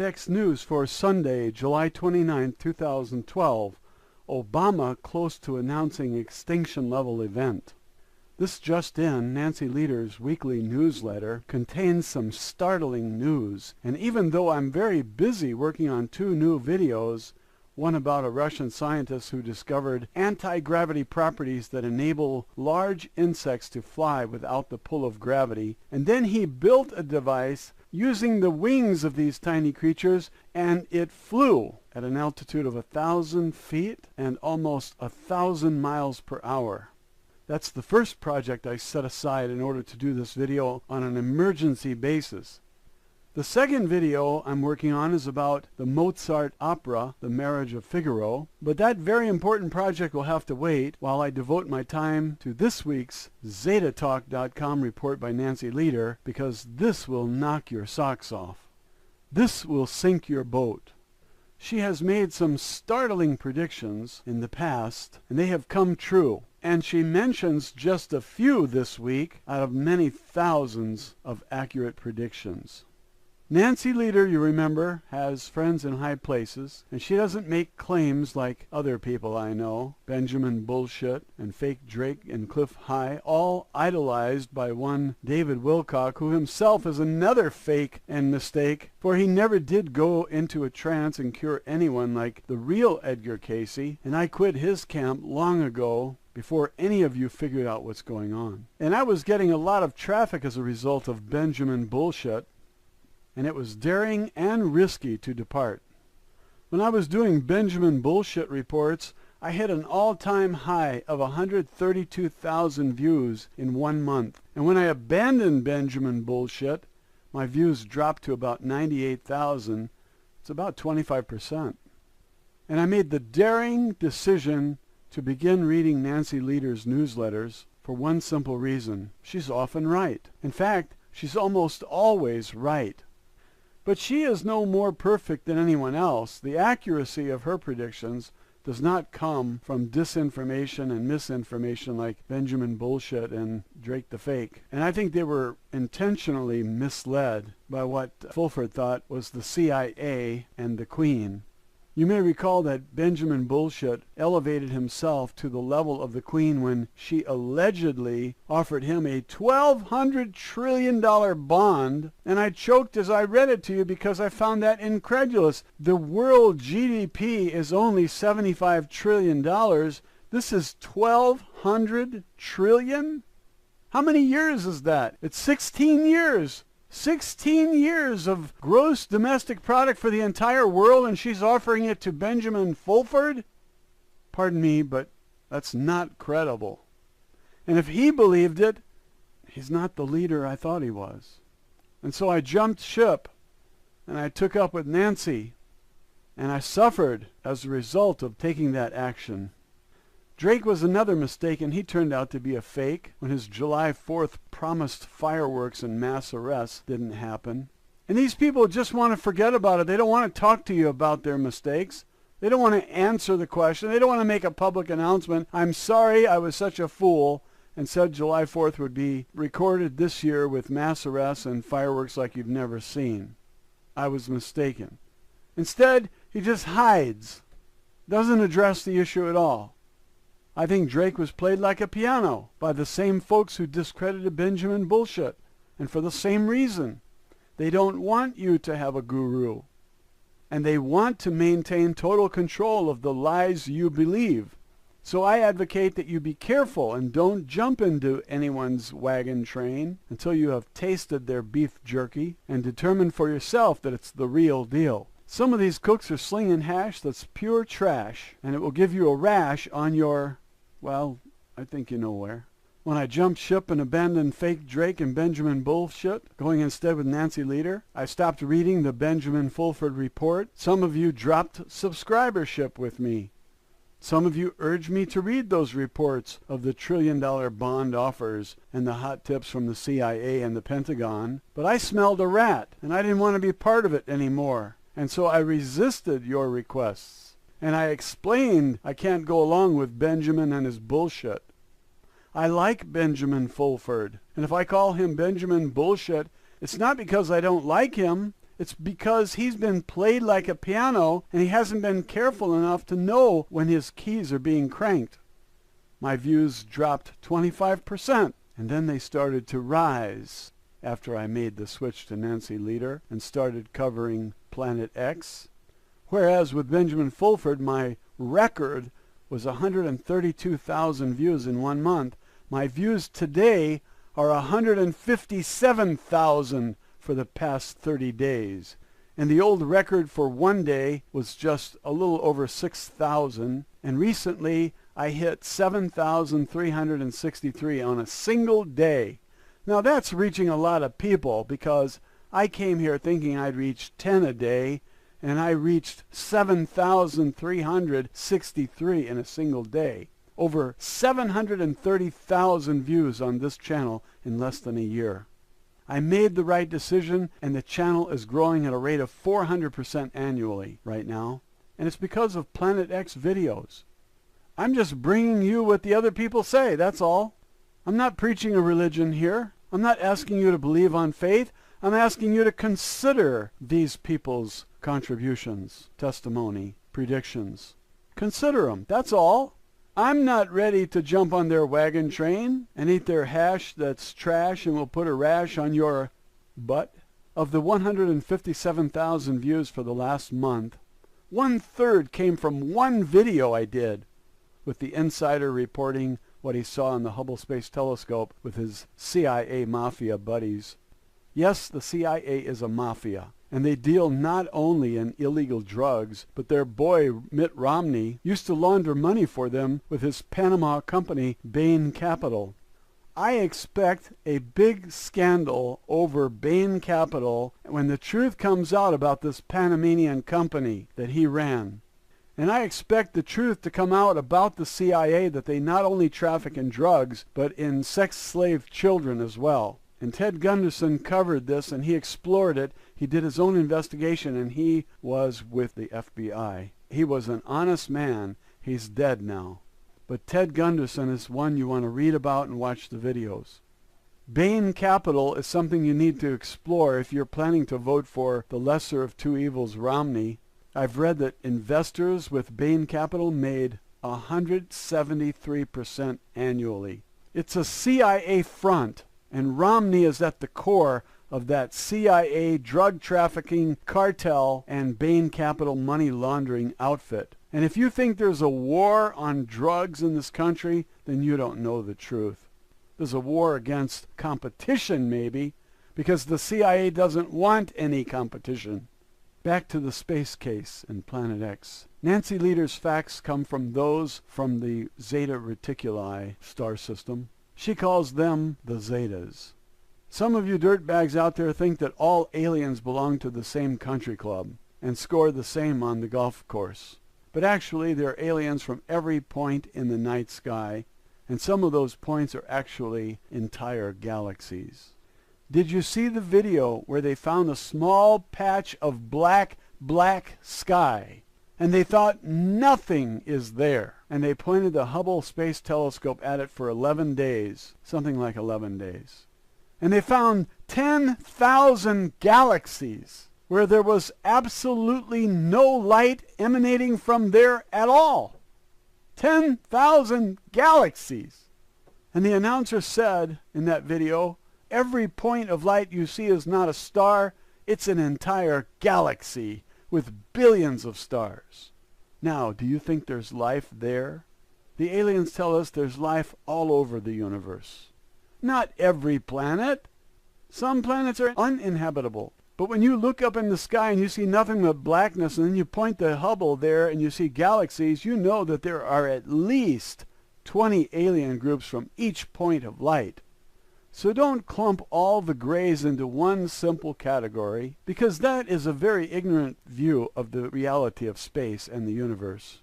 Planet X News for Sunday, July 29, 2012. Obama close to announcing extinction-level event. This just in, Nancy Lieder's weekly newsletter contains some startling news, and even though I'm very busy working on 2 new videos, one about a Russian scientist who discovered anti-gravity properties that enable large insects to fly without the pull of gravity, and then he built a device using the wings of these tiny creatures, and it flew at an altitude of 1,000 feet and almost 1,000 miles per hour. That's the first project I set aside in order to do this video on an emergency basis. The second video I'm working on is about the Mozart opera, The Marriage of Figaro, but that very important project will have to wait while I devote my time to this week's ZetaTalk.com report by Nancy Lieder, because this will knock your socks off. This will sink your boat. She has made some startling predictions in the past, and they have come true. And she mentions just a few this week out of many thousands of accurate predictions. Nancy Lieder, you remember, has friends in high places, and she doesn't make claims like other people I know, Benjamin Bullshit and Fake Drake and Cliff High, all idolized by one David Wilcock, who himself is another fake and mistake, for he never did go into a trance and cure anyone like the real Edgar Cayce, and I quit his camp long ago, before any of you figured out what's going on. And I was getting a lot of traffic as a result of Benjamin Bullshit, and it was daring and risky to depart. When I was doing Benjamin Bullshit reports, I hit an all-time high of 132,000 views in 1 month. And when I abandoned Benjamin Bullshit, my views dropped to about 98,000. It's about 25%. And I made the daring decision to begin reading Nancy Lieder's newsletters for one simple reason. She's often right. In fact, she's almost always right. But she is no more perfect than anyone else. The accuracy of her predictions does not come from disinformation and misinformation like Benjamin Bullshit and Drake the Fake. And I think they were intentionally misled by what Fulford thought was the CIA and the Queen. You may recall that Benjamin Bullshit elevated himself to the level of the Queen when she allegedly offered him a $1,200 trillion bond, and I choked as I read it to you because I found that incredulous. The world GDP is only $75 trillion. This is $1,200 trillion? How many years is that? It's 16 years. 16 years of gross domestic product for the entire world, and she's offering it to Benjamin Fulford? Pardon me, but that's not credible. And if he believed it, he's not the leader I thought he was. And so I jumped ship, and I took up with Nancy, and I suffered as a result of taking that action. Drake was another mistake, and he turned out to be a fake when his July 4th promised fireworks and mass arrests didn't happen. And these people just want to forget about it. They don't want to talk to you about their mistakes. They don't want to answer the question. They don't want to make a public announcement. I'm sorry I was such a fool and said July 4th would be recorded this year with mass arrests and fireworks like you've never seen. I was mistaken. Instead, he just hides, doesn't address the issue at all. I think Drake was played like a piano by the same folks who discredited Benjamin Bullshit, and for the same reason. They don't want you to have a guru, and they want to maintain total control of the lies you believe. So I advocate that you be careful and don't jump into anyone's wagon train until you have tasted their beef jerky and determined for yourself that it's the real deal. Some of these cooks are slinging hash that's pure trash, and it will give you a rash on your, well, I think you know where. When I jumped ship and abandoned Fake Drake and Benjamin Bullshit, going instead with Nancy Lieder, I stopped reading the Benjamin Fulford report. Some of you dropped subscribership with me. Some of you urged me to read those reports of the trillion-dollar bond offers and the hot tips from the CIA and the Pentagon, but I smelled a rat, and I didn't want to be part of it anymore. And so I resisted your requests, and I explained I can't go along with Benjamin and his bullshit. I like Benjamin Fulford, and if I call him Benjamin Bullshit, it's not because I don't like him. It's because he's been played like a piano and he hasn't been careful enough to know when his keys are being cranked. My views dropped 25%, and then they started to rise after I made the switch to Nancy Lieder and started covering Planet X. Whereas with Benjamin Fulford, my record was 132,000 views in 1 month. My views today are 157,000 for the past 30 days. And the old record for one day was just a little over 6,000. And recently I hit 7,363 on a single day. Now that's reaching a lot of people, because I came here thinking I'd reach 10 a day, and I reached 7,363 in a single day. Over 730,000 views on this channel in less than a year. I made the right decision, and the channel is growing at a rate of 400% annually right now. And it's because of Planet X videos. I'm just bringing you what the other people say, that's all. I'm not preaching a religion here. I'm not asking you to believe on faith. I'm asking you to consider these people's contributions, testimony, predictions. Consider them, that's all. I'm not ready to jump on their wagon train and eat their hash that's trash and will put a rash on your butt. Of the 157,000 views for the last month, 1/3 came from one video I did, with the insider reporting what he saw in the Hubble Space Telescope with his CIA mafia buddies. Yes, the CIA is a mafia, and they deal not only in illegal drugs, but their boy Mitt Romney used to launder money for them with his Panama company, Bain Capital. I expect a big scandal over Bain Capital when the truth comes out about this Panamanian company that he ran. And I expect the truth to come out about the CIA, that they not only traffic in drugs, but in sex-slave children as well. And Ted Gunderson covered this, and he explored it. He did his own investigation, and he was with the FBI. He was an honest man. He's dead now. But Ted Gunderson is one you want to read about and watch the videos. Bain Capital is something you need to explore if you're planning to vote for the lesser of two evils, Romney. I've read that investors with Bain Capital made 173% annually. It's a CIA front, and Romney is at the core of that CIA drug trafficking cartel and Bain Capital money laundering outfit. And if you think there's a war on drugs in this country, then you don't know the truth. There's a war against competition, maybe, because the CIA doesn't want any competition. Back to the space case in Planet X. Nancy Lieder's facts come from those from the Zeta Reticuli star system. She calls them the Zetas. Some of you dirtbags out there think that all aliens belong to the same country club and score the same on the golf course. But actually, they're aliens from every point in the night sky, and some of those points are actually entire galaxies. Did you see the video where they found a small patch of black sky, and they thought nothing is there, and they pointed the Hubble Space Telescope at it for 11 days, something like 11 days. And they found 10,000 galaxies where there was absolutely no light emanating from there at all. 10,000 galaxies. And the announcer said in that video, every point of light you see is not a star, it's an entire galaxy with billions of stars. Now, do you think there's life there? The aliens tell us there's life all over the universe. Not every planet. Some planets are uninhabitable. But when you look up in the sky and you see nothing but blackness, and then you point the Hubble there and you see galaxies, you know that there are at least 20 alien groups from each point of light. So don't clump all the grays into one simple category, because that is a very ignorant view of the reality of space and the universe.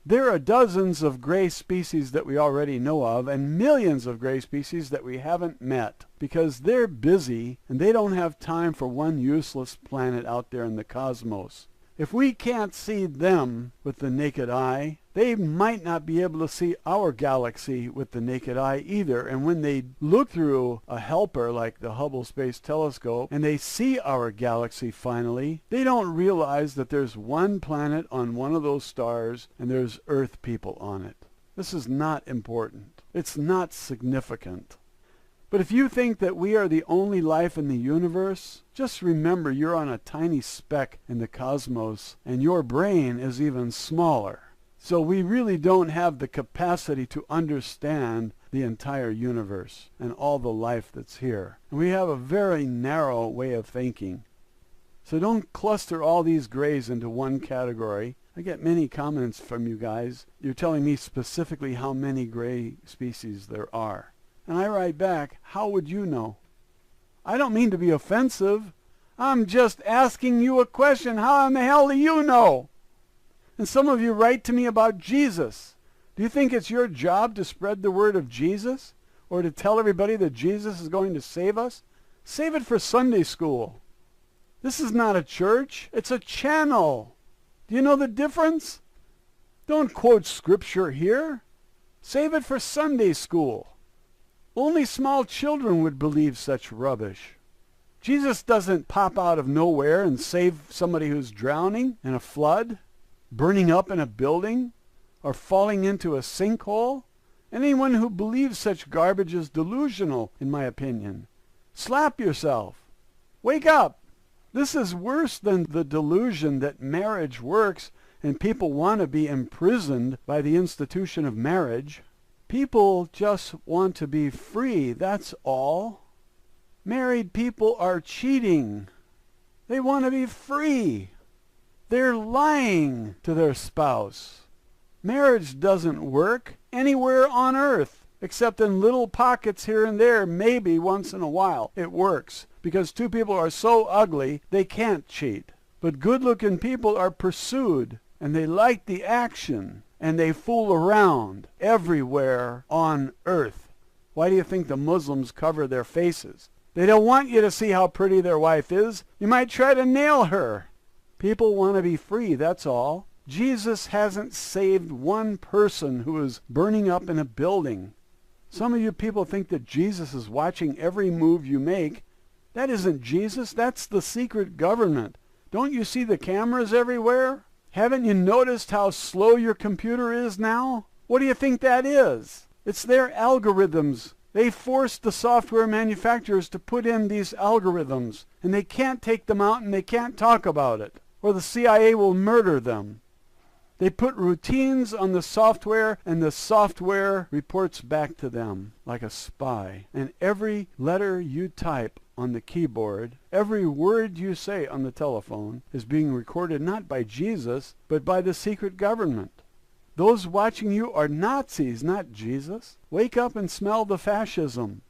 There are dozens of gray species that we already know of, and millions of gray species that we haven't met, because they're busy and they don't have time for one useless planet out there in the cosmos. If we can't see them with the naked eye, they might not be able to see our galaxy with the naked eye either. And when they look through a helper like the Hubble Space Telescope and they see our galaxy finally, they don't realize that there's one planet on one of those stars and there's Earth people on it. This is not important. It's not significant. But if you think that we are the only life in the universe, just remember you're on a tiny speck in the cosmos, and your brain is even smaller. So we really don't have the capacity to understand the entire universe and all the life that's here. And we have a very narrow way of thinking. So don't cluster all these grays into one category. I get many comments from you guys. You're telling me specifically how many gray species there are. And I write back, how would you know? I don't mean to be offensive. I'm just asking you a question. How in the hell do you know? And some of you write to me about Jesus. Do you think it's your job to spread the word of Jesus? Or to tell everybody that Jesus is going to save us? Save it for Sunday school. This is not a church. It's a channel. Do you know the difference? Don't quote scripture here. Save it for Sunday school. Only small children would believe such rubbish. Jesus doesn't pop out of nowhere and save somebody who's drowning in a flood, burning up in a building, or falling into a sinkhole. Anyone who believes such garbage is delusional, in my opinion. Slap yourself. Wake up. This is worse than the delusion that marriage works and people want to be imprisoned by the institution of marriage. People just want to be free, that's all. Married people are cheating. They want to be free. They're lying to their spouse. Marriage doesn't work anywhere on earth, except in little pockets here and there, maybe once in a while. It works, because two people are so ugly, they can't cheat. But good-looking people are pursued, and they like the action. And they fool around everywhere on earth. Why do you think the Muslims cover their faces? They don't want you to see how pretty their wife is. You might try to nail her. People want to be free, that's all. Jesus hasn't saved one person who is burning up in a building. Some of you people think that Jesus is watching every move you make. That isn't Jesus. That's the secret government. Don't you see the cameras everywhere? Haven't you noticed how slow your computer is now? What do you think that is? It's their algorithms. They forced the software manufacturers to put in these algorithms, and they can't take them out and they can't talk about it, or the CIA will murder them. They put routines on the software, and the software reports back to them like a spy. And every letter you type on the keyboard, every word you say on the telephone is being recorded not by Jesus, but by the secret government. Those watching you are Nazis, not Jesus. Wake up and smell the fascism.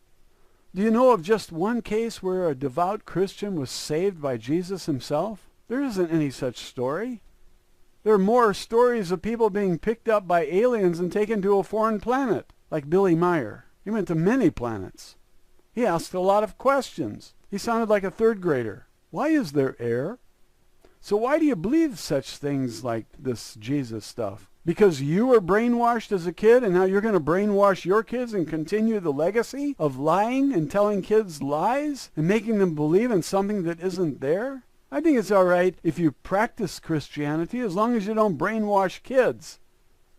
Do you know of just one case where a devout Christian was saved by Jesus himself? There isn't any such story. There are more stories of people being picked up by aliens and taken to a foreign planet, like Billy Meyer. He went to many planets. He asked a lot of questions. He sounded like a third grader. Why is there air? So why do you believe such things like this Jesus stuff? Because you were brainwashed as a kid and now you're going to brainwash your kids and continue the legacy of lying and telling kids lies and making them believe in something that isn't there? I think it's all right if you practice Christianity as long as you don't brainwash kids.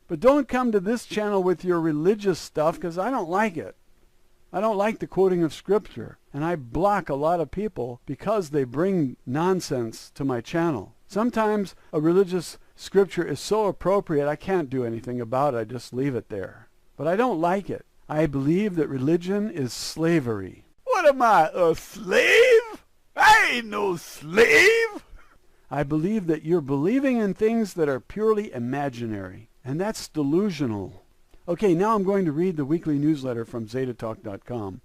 But don't come to this channel with your religious stuff because I don't like it. I don't like the quoting of Scripture. And I block a lot of people because they bring nonsense to my channel. Sometimes a religious scripture is so appropriate I can't do anything about it. I just leave it there. But I don't like it. I believe that religion is slavery. What am I, a slave? I ain't no slave. I believe that you're believing in things that are purely imaginary, and that's delusional. Okay, now I'm going to read the weekly newsletter from ZetaTalk.com.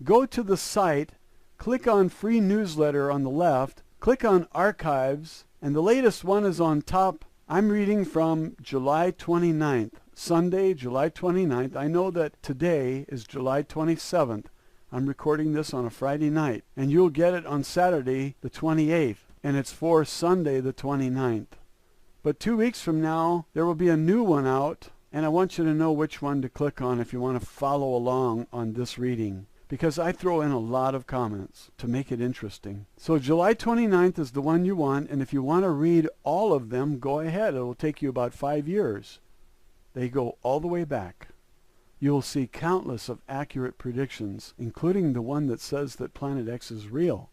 Go to the site, click on Free Newsletter on the left, click on Archives, and the latest one is on top. I'm reading from July 29th, Sunday, July 29th. I know that today is July 27th. I'm recording this on a Friday night, and you'll get it on Saturday, the 28th. and it's for Sunday the 29th. But 2 weeks from now, there will be a new one out, and I want you to know which one to click on if you want to follow along on this reading, because I throw in a lot of comments to make it interesting. So July 29th is the one you want, and if you want to read all of them, go ahead. It will take you about 5 years. They go all the way back. You will see countless of accurate predictions, including the one that says that Planet X is real,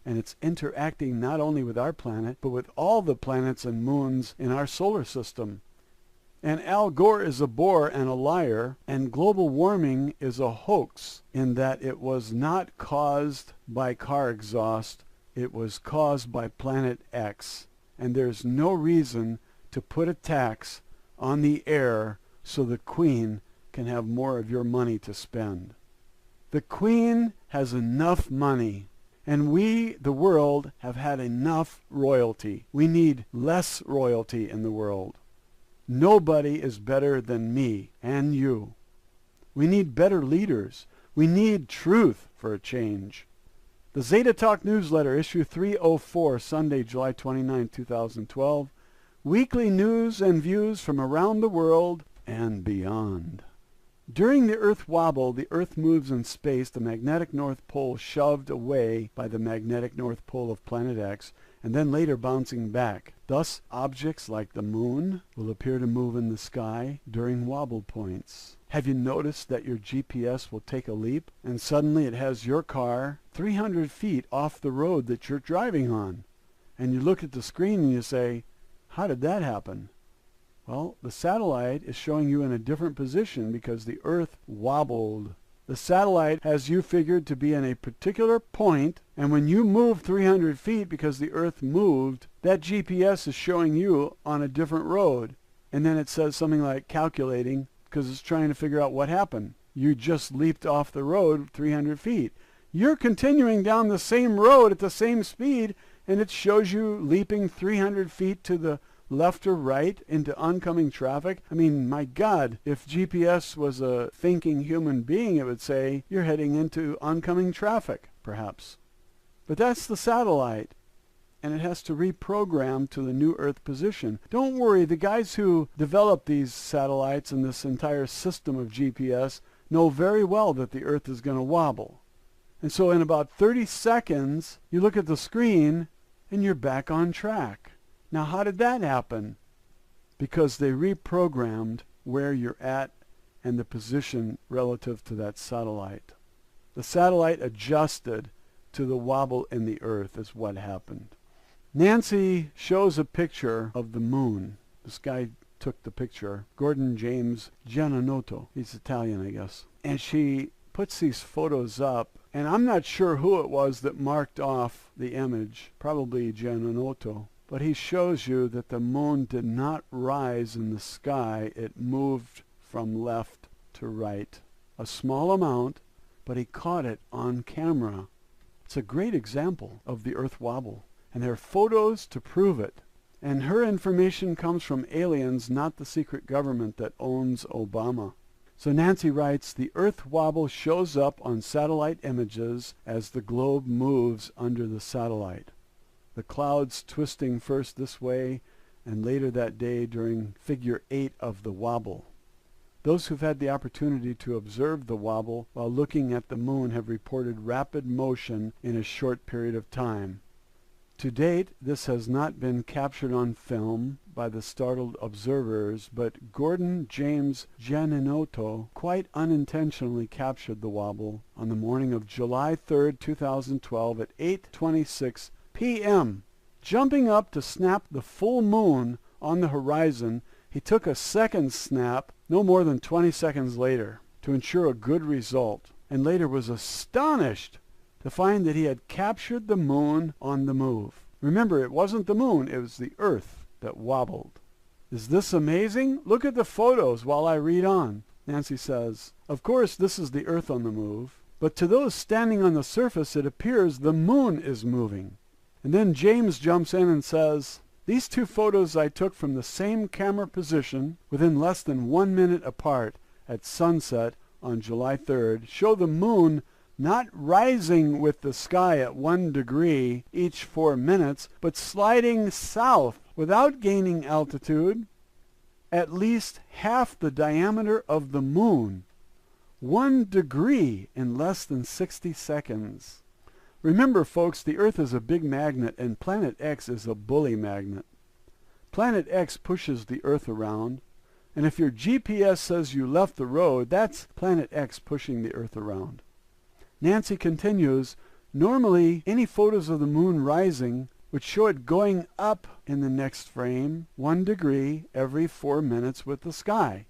and it's interacting not only with our planet, but with all the planets and moons in our solar system. And Al Gore is a bore and a liar, and global warming is a hoax in that it was not caused by car exhaust, it was caused by Planet X. And there's no reason to put a tax on the air so the Queen can have more of your money to spend. The Queen has enough money, and we, the world, have had enough royalty. We need less royalty in the world. Nobody is better than me and you. We need better leaders. We need truth for a change. The Zeta Talk Newsletter, issue 304, Sunday, July 29, 2012. Weekly news and views from around the world and beyond. During the Earth wobble, the Earth moves in space, the magnetic North Pole shoved away by the magnetic North Pole of Planet X, and then later bouncing back. Thus, objects like the moon will appear to move in the sky during wobble points. Have you noticed that your GPS will take a leap, and suddenly it has your car 300 feet off the road that you're driving on? And you look at the screen and you say, how did that happen? Well, the satellite is showing you in a different position because the Earth wobbled. The satellite has you figured to be in a particular point, and when you move 300 feet because the Earth moved, that GPS is showing you on a different road. And then it says something like calculating, because it's trying to figure out what happened. You just leaped off the road 300 feet. You're continuing down the same road at the same speed, and it shows you leaping 300 feet to the left or right into oncoming traffic. I mean, my God, if GPS was a thinking human being, it would say you're heading into oncoming traffic, perhaps. But that's the satellite, and it has to reprogram to the new Earth position. Don't worry, the guys who developed these satellites and this entire system of GPS know very well that the Earth is going to wobble. And so in about 30 seconds, you look at the screen and you're back on track. Now, how did that happen? Because they reprogrammed where you're at and the position relative to that satellite. The satellite adjusted to the wobble in the Earth is what happened. Nancy shows a picture of the moon. This guy took the picture, Gordon James Giannotto. He's Italian, I guess. And she puts these photos up, and I'm not sure who it was that marked off the image, probably Giannotto. But he shows you that the moon did not rise in the sky. It moved from left to right. A small amount, but he caught it on camera. It's a great example of the Earth wobble. And there are photos to prove it. And her information comes from aliens, not the secret government that owns Obama. So Nancy writes, the Earth wobble shows up on satellite images as the globe moves under the satellite. The clouds twisting first this way and later that day during figure 8 of the wobble. Those who've had the opportunity to observe the wobble while looking at the moon have reported rapid motion in a short period of time. To date, this has not been captured on film by the startled observers, but Gordon James Giannotto quite unintentionally captured the wobble on the morning of July 3rd, 2012 at 8:26 p.m. Jumping up to snap the full moon on the horizon, he took a second snap no more than 20 seconds later to ensure a good result, and later was astonished to find that he had captured the moon on the move. Remember, it wasn't the moon, it was the Earth that wobbled. Is this amazing? Look at the photos while I read on. Nancy says, of course this is the Earth on the move, but to those standing on the surface it appears the moon is moving. And then James jumps in and says, these two photos I took from the same camera position within less than 1 minute apart at sunset on July 3rd show the moon not rising with the sky at 1 degree each 4 minutes, but sliding south without gaining altitude, at least half the diameter of the moon. 1 degree in less than 60 seconds. Remember, folks, the Earth is a big magnet, and Planet X is a bully magnet. Planet X pushes the Earth around, and if your GPS says you left the road, that's Planet X pushing the Earth around. Nancy continues, normally any photos of the moon rising would show it going up in the next frame 1 degree every 4 minutes with the sky.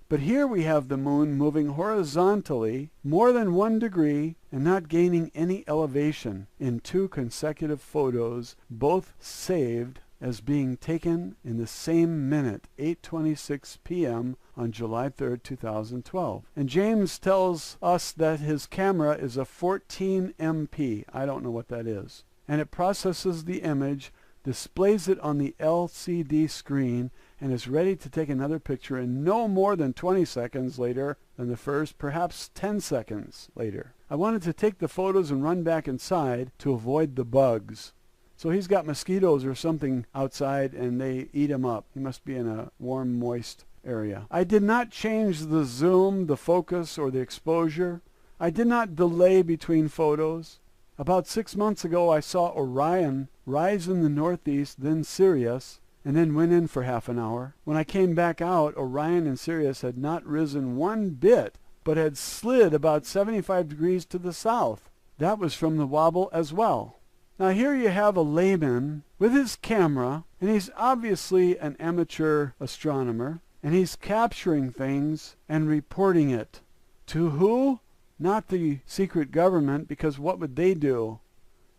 But here we have the moon moving horizontally more than 1 degree and not gaining any elevation in 2 consecutive photos, both saved as being taken in the same minute, 8:26 p.m. on July 3rd, 2012. And James tells us that his camera is a 14 MP. I don't know what that is. And it processes the image, displays it on the LCD screen, and is ready to take another picture in no more than 20 seconds later than the first, perhaps 10 seconds later. I wanted to take the photos and run back inside to avoid the bugs. So he's got mosquitoes or something outside and they eat him up. He must be in a warm, moist area. I did not change the zoom, the focus, or the exposure. I did not delay between photos. About 6 months ago I saw Orion rise in the northeast, then Sirius, and then went in for half an hour. When I came back out, Orion and Sirius had not risen one bit, but had slid about 75 degrees to the south. That was from the wobble as well. Now here you have a layman with his camera, and he's obviously an amateur astronomer, and he's capturing things and reporting it. To who? Not the secret government, because what would they do?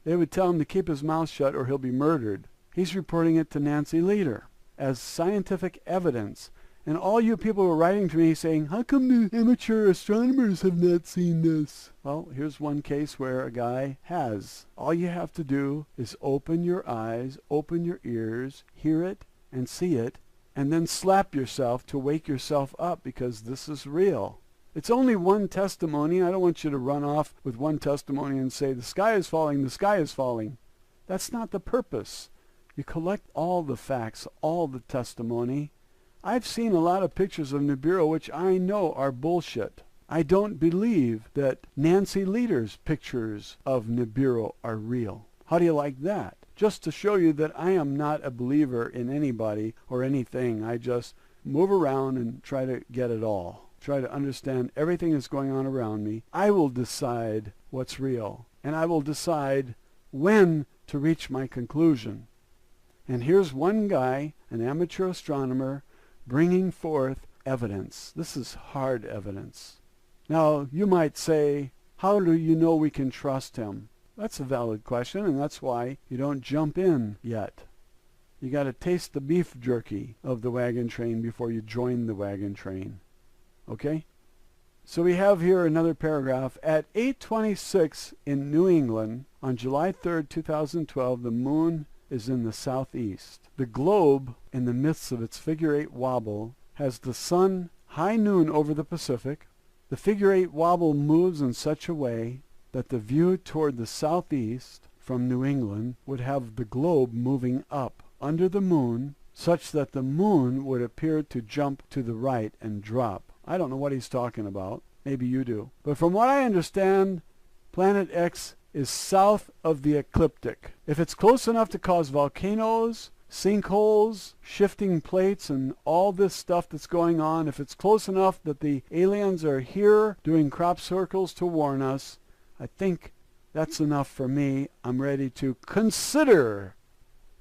They would tell him to keep his mouth shut or he'll be murdered. He's reporting it to Nancy Leader as scientific evidence. And all you people were writing to me saying, how come the amateur astronomers have not seen this? Well, here's one case where a guy has. All you have to do is open your eyes, open your ears, hear it and see it, and then slap yourself to wake yourself up, because this is real. It's only one testimony. I don't want you to run off with one testimony and say, the sky is falling, the sky is falling. That's not the purpose. You collect all the facts, all the testimony. I've seen a lot of pictures of Nibiru which I know are bullshit. I don't believe that Nancy Leader's pictures of Nibiru are real. How do you like that? Just to show you that I am not a believer in anybody or anything. I just move around and try to get it all. Try to understand everything that's going on around me. I will decide what's real, and I will decide when to reach my conclusion. And here's one guy, an amateur astronomer, bringing forth evidence. This is hard evidence. Now, you might say, how do you know we can trust him? That's a valid question, and that's why you don't jump in yet. You got to taste the beef jerky of the wagon train before you join the wagon train. Okay? So we have here another paragraph. At 8:26 in New England, on July 3rd, 2012, the moon is in the southeast. The globe, in the midst of its figure-8 wobble, has the sun high noon over the Pacific. The figure-8 wobble moves in such a way that the view toward the southeast from New England would have the globe moving up under the moon, such that the moon would appear to jump to the right and drop. I don't know what he's talking about. Maybe you do. But from what I understand, Planet X is south of the ecliptic. If it's close enough to cause volcanoes, sinkholes, shifting plates, and all this stuff that's going on, if it's close enough that the aliens are here doing crop circles to warn us, I think that's enough for me. I'm ready to consider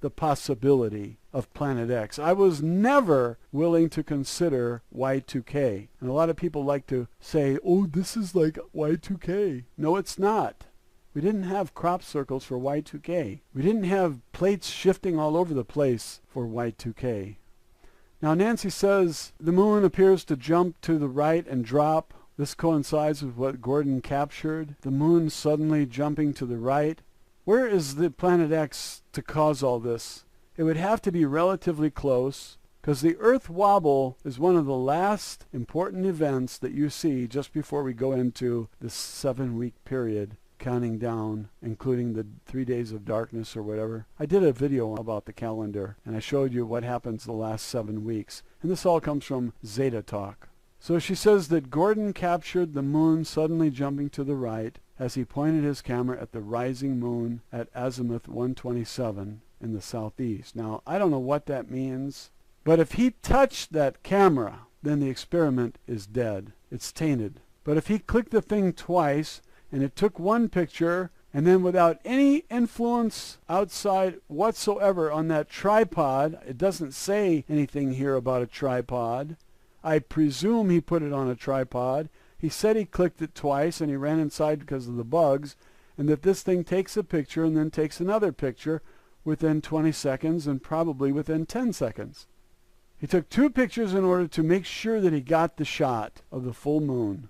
the possibility of Planet X. I was never willing to consider Y2K. And a lot of people like to say, oh, this is like Y2K. No, it's not. We didn't have crop circles for Y2K. We didn't have plates shifting all over the place for Y2K. Now Nancy says the moon appears to jump to the right and drop. This coincides with what Gordon captured. The moon suddenly jumping to the right. Where is the Planet X to cause all this? It would have to be relatively close, because the Earth wobble is one of the last important events that you see just before we go into this 7-week period, counting down, including the 3 days of darkness or whatever. I did a video about the calendar, and I showed you what happens the last 7 weeks. And this all comes from Zeta Talk. So she says that Gordon captured the moon suddenly jumping to the right as he pointed his camera at the rising moon at azimuth 127 in the southeast. Now, I don't know what that means, but if he touched that camera, then the experiment is dead. It's tainted. But if he clicked the thing twice, and it took one picture, and then without any influence outside whatsoever on that tripod, it doesn't say anything here about a tripod. I presume he put it on a tripod. He said he clicked it twice and he ran inside because of the bugs, and that this thing takes a picture and then takes another picture within 20 seconds and probably within 10 seconds. He took 2 pictures in order to make sure that he got the shot of the full moon,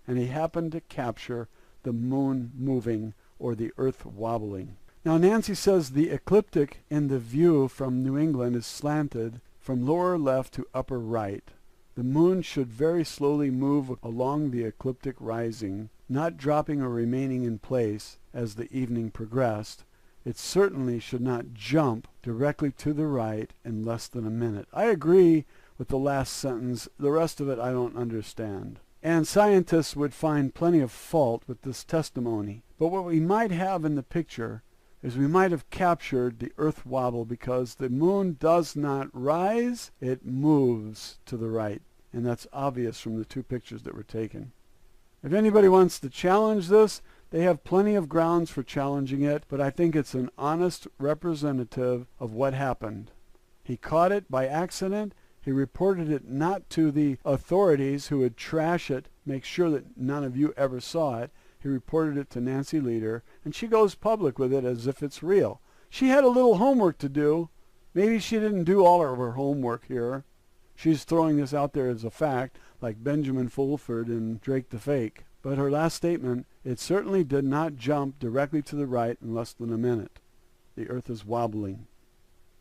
and he happened to capture the moon moving or the Earth wobbling. Now Nancy says the ecliptic in the view from New England is slanted from lower left to upper right. The moon should very slowly move along the ecliptic rising, not dropping or remaining in place as the evening progressed. It certainly should not jump directly to the right in less than a minute. I agree with the last sentence. The rest of it I don't understand. And scientists would find plenty of fault with this testimony. But what we might have in the picture is we might have captured the Earth wobble because the moon does not rise, it moves to the right. And that's obvious from the 2 pictures that were taken. If anybody wants to challenge this, they have plenty of grounds for challenging it, but I think it's an honest representative of what happened. He caught it by accident. He reported it not to the authorities who would trash it, make sure that none of you ever saw it. He reported it to Nancy Leader, and she goes public with it as if it's real. She had a little homework to do. Maybe she didn't do all of her homework here. She's throwing this out there as a fact, like Benjamin Fulford and Drake the Fake. But her last statement, it certainly did not jump directly to the right in less than a minute. The Earth is wobbling.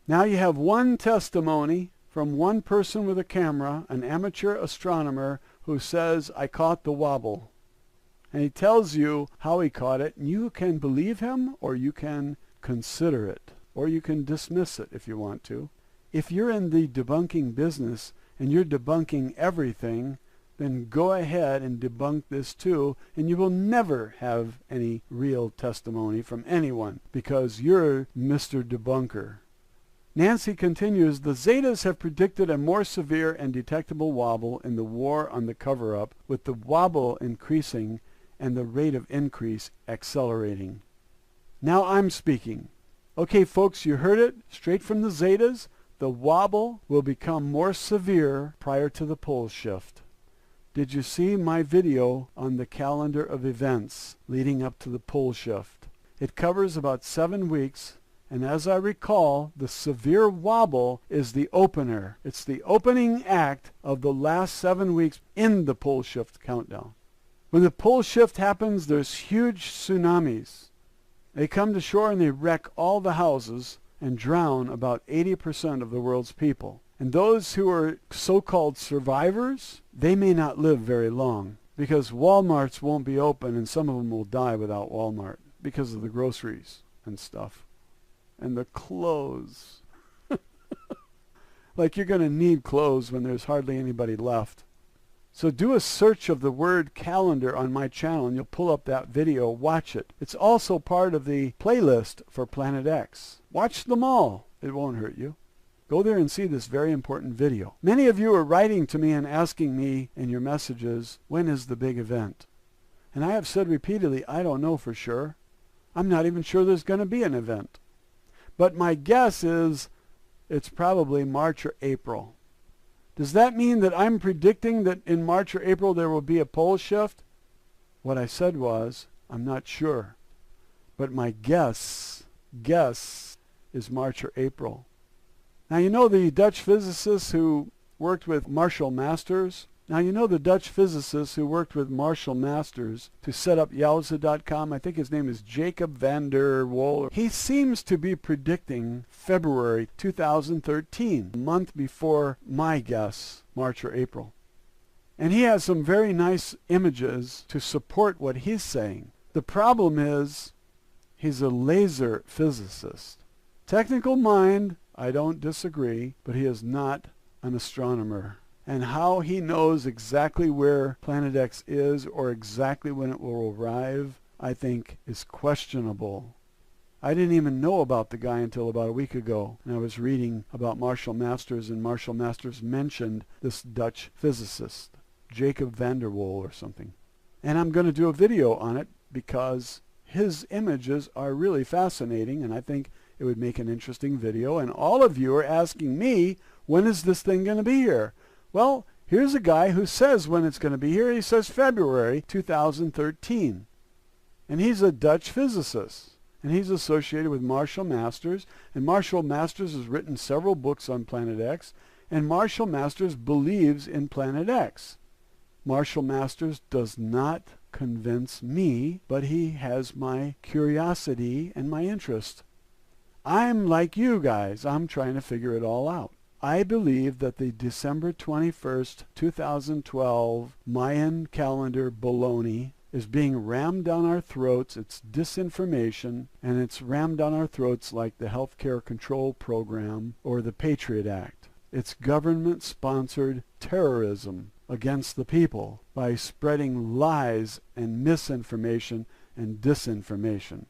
Now you have one testimony from one person with a camera, an amateur astronomer, who says, I caught the wobble. And he tells you how he caught it, and you can believe him, or you can consider it, or you can dismiss it if you want to. If you're in the debunking business, and you're debunking everything, then go ahead and debunk this too, and you will never have any real testimony from anyone, because you're Mr. Debunker. Nancy continues, the Zetas have predicted a more severe and detectable wobble in the war on the cover-up, with the wobble increasing and the rate of increase accelerating. Now I'm speaking. Okay, folks, you heard it straight from the Zetas. The wobble will become more severe prior to the pole shift. Did you see my video on the calendar of events leading up to the pole shift? It covers about 7 weeks. And as I recall, the severe wobble is the opener. It's the opening act of the last 7 weeks in the pole shift countdown. When the pole shift happens, there's huge tsunamis. They come to shore and they wreck all the houses and drown about 80% of the world's people. And those who are so-called survivors, they may not live very long because Walmarts won't be open and some of them will die without Walmart because of the groceries and stuff. And the clothes. Like you're going to need clothes when there's hardly anybody left. So do a search of the word calendar on my channel and you'll pull up that video. Watch it. It's also part of the playlist for Planet X. Watch them all. It won't hurt you. Go there and see this very important video. Many of you are writing to me and asking me in your messages, when is the big event? And I have said repeatedly, I don't know for sure. I'm not even sure there's going to be an event. But my guess is it's probably March or April. Does that mean that I'm predicting that in March or April there will be a pole shift? What I said was, I'm not sure. But my guess is March or April. Now you know the Dutch physicists who worked with Marshall Masters? Now, you know the Dutch physicist who worked with Marshall Masters to set up Yowza.com? I think his name is Jacob van der Wol. He seems to be predicting February 2013, a month before my guess, March or April. And he has some very nice images to support what he's saying. The problem is he's a laser physicist. Technical mind, I don't disagree, but he is not an astronomer. And how he knows exactly where Planet X is or exactly when it will arrive, I think is questionable. I didn't even know about the guy until about a week ago, and I was reading about Marshall Masters, and Marshall Masters mentioned this Dutch physicist, Jacob van der Wol or something. And I'm going to do a video on it because his images are really fascinating, and I think it would make an interesting video. And all of you are asking me, when is this thing going to be here? Well, here's a guy who says when it's going to be here. He says February 2013. And he's a Dutch physicist. And he's associated with Marshall Masters. And Marshall Masters has written several books on Planet X. And Marshall Masters believes in Planet X. Marshall Masters does not convince me, but he has my curiosity and my interest. I'm like you guys. I'm trying to figure it all out. I believe that the December 21st, 2012 Mayan calendar baloney is being rammed down our throats. It's disinformation, and it's rammed down our throats like the Health Care Control Program or the Patriot Act. It's government-sponsored terrorism against the people by spreading lies and misinformation and disinformation.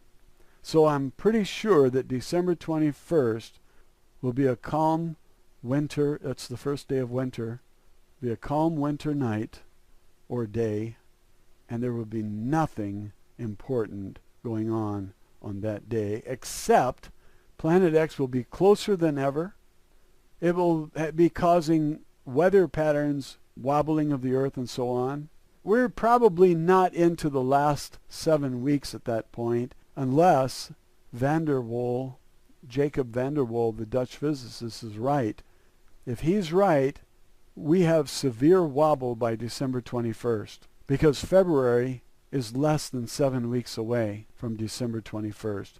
So I'm pretty sure that December 21st will be a calm winter, that's the first day of winter, be a calm winter night or day, and there will be nothing important going on that day, except Planet X will be closer than ever. It will be causing weather patterns, wobbling of the earth and so on. We're probably not into the last 7 weeks at that point, unless van der Wol, Jacob van der Wol, the Dutch physicist, is right. If he's right, we have severe wobble by December 21st, because February is less than 7 weeks away from December 21st.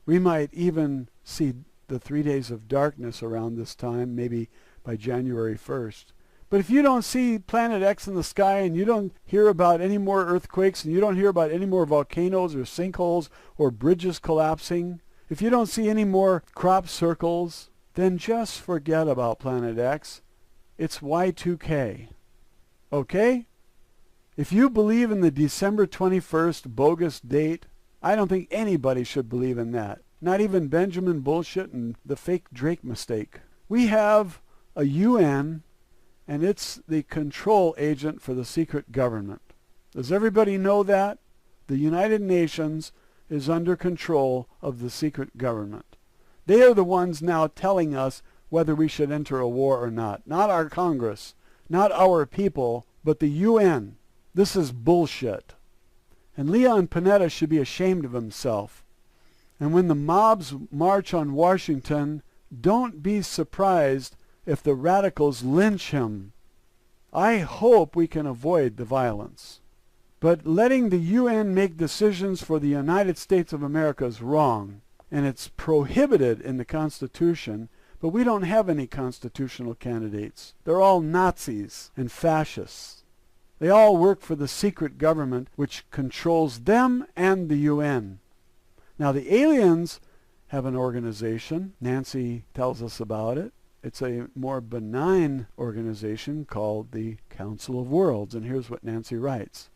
We might even see the 3 days of darkness around this time, maybe by January 1st. But if you don't see Planet X in the sky, and you don't hear about any more earthquakes, and you don't hear about any more volcanoes or sinkholes or bridges collapsing, if you don't see any more crop circles, then just forget about Planet X. It's Y2K. Okay? If you believe in the December 21st bogus date, I don't think anybody should believe in that. Not even Benjamin Bullshit and the fake Drake mistake. We have a UN, and it's the control agent for the secret government. Does everybody know that? The United Nations is under control of the secret government. They are the ones now telling us whether we should enter a war or not. Not our Congress, not our people, but the UN. This is bullshit. And Leon Panetta should be ashamed of himself. And when the mobs march on Washington, don't be surprised if the radicals lynch him. I hope we can avoid the violence. But letting the UN make decisions for the United States of America is wrong. And it's prohibited in the Constitution, but we don't have any constitutional candidates. They're all Nazis and fascists. They all work for the secret government, which controls them and the UN. Now, the aliens have an organization. Nancy tells us about it. It's a more benign organization called the Council of Worlds. And here's what Nancy writes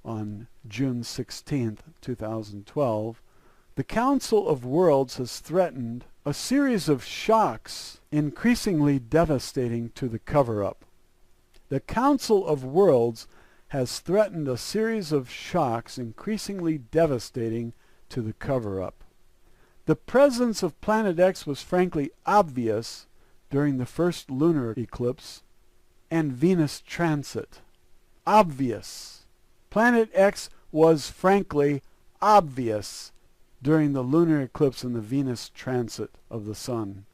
on June 16th, 2012. The Council of Worlds has threatened a series of shocks increasingly devastating to the cover-up. The Council of Worlds has threatened a series of shocks increasingly devastating to the cover-up. The presence of Planet X was frankly obvious during the first lunar eclipse and Venus transit. Obvious. Planet X was frankly obvious during the lunar eclipse and the Venus transit of the sun.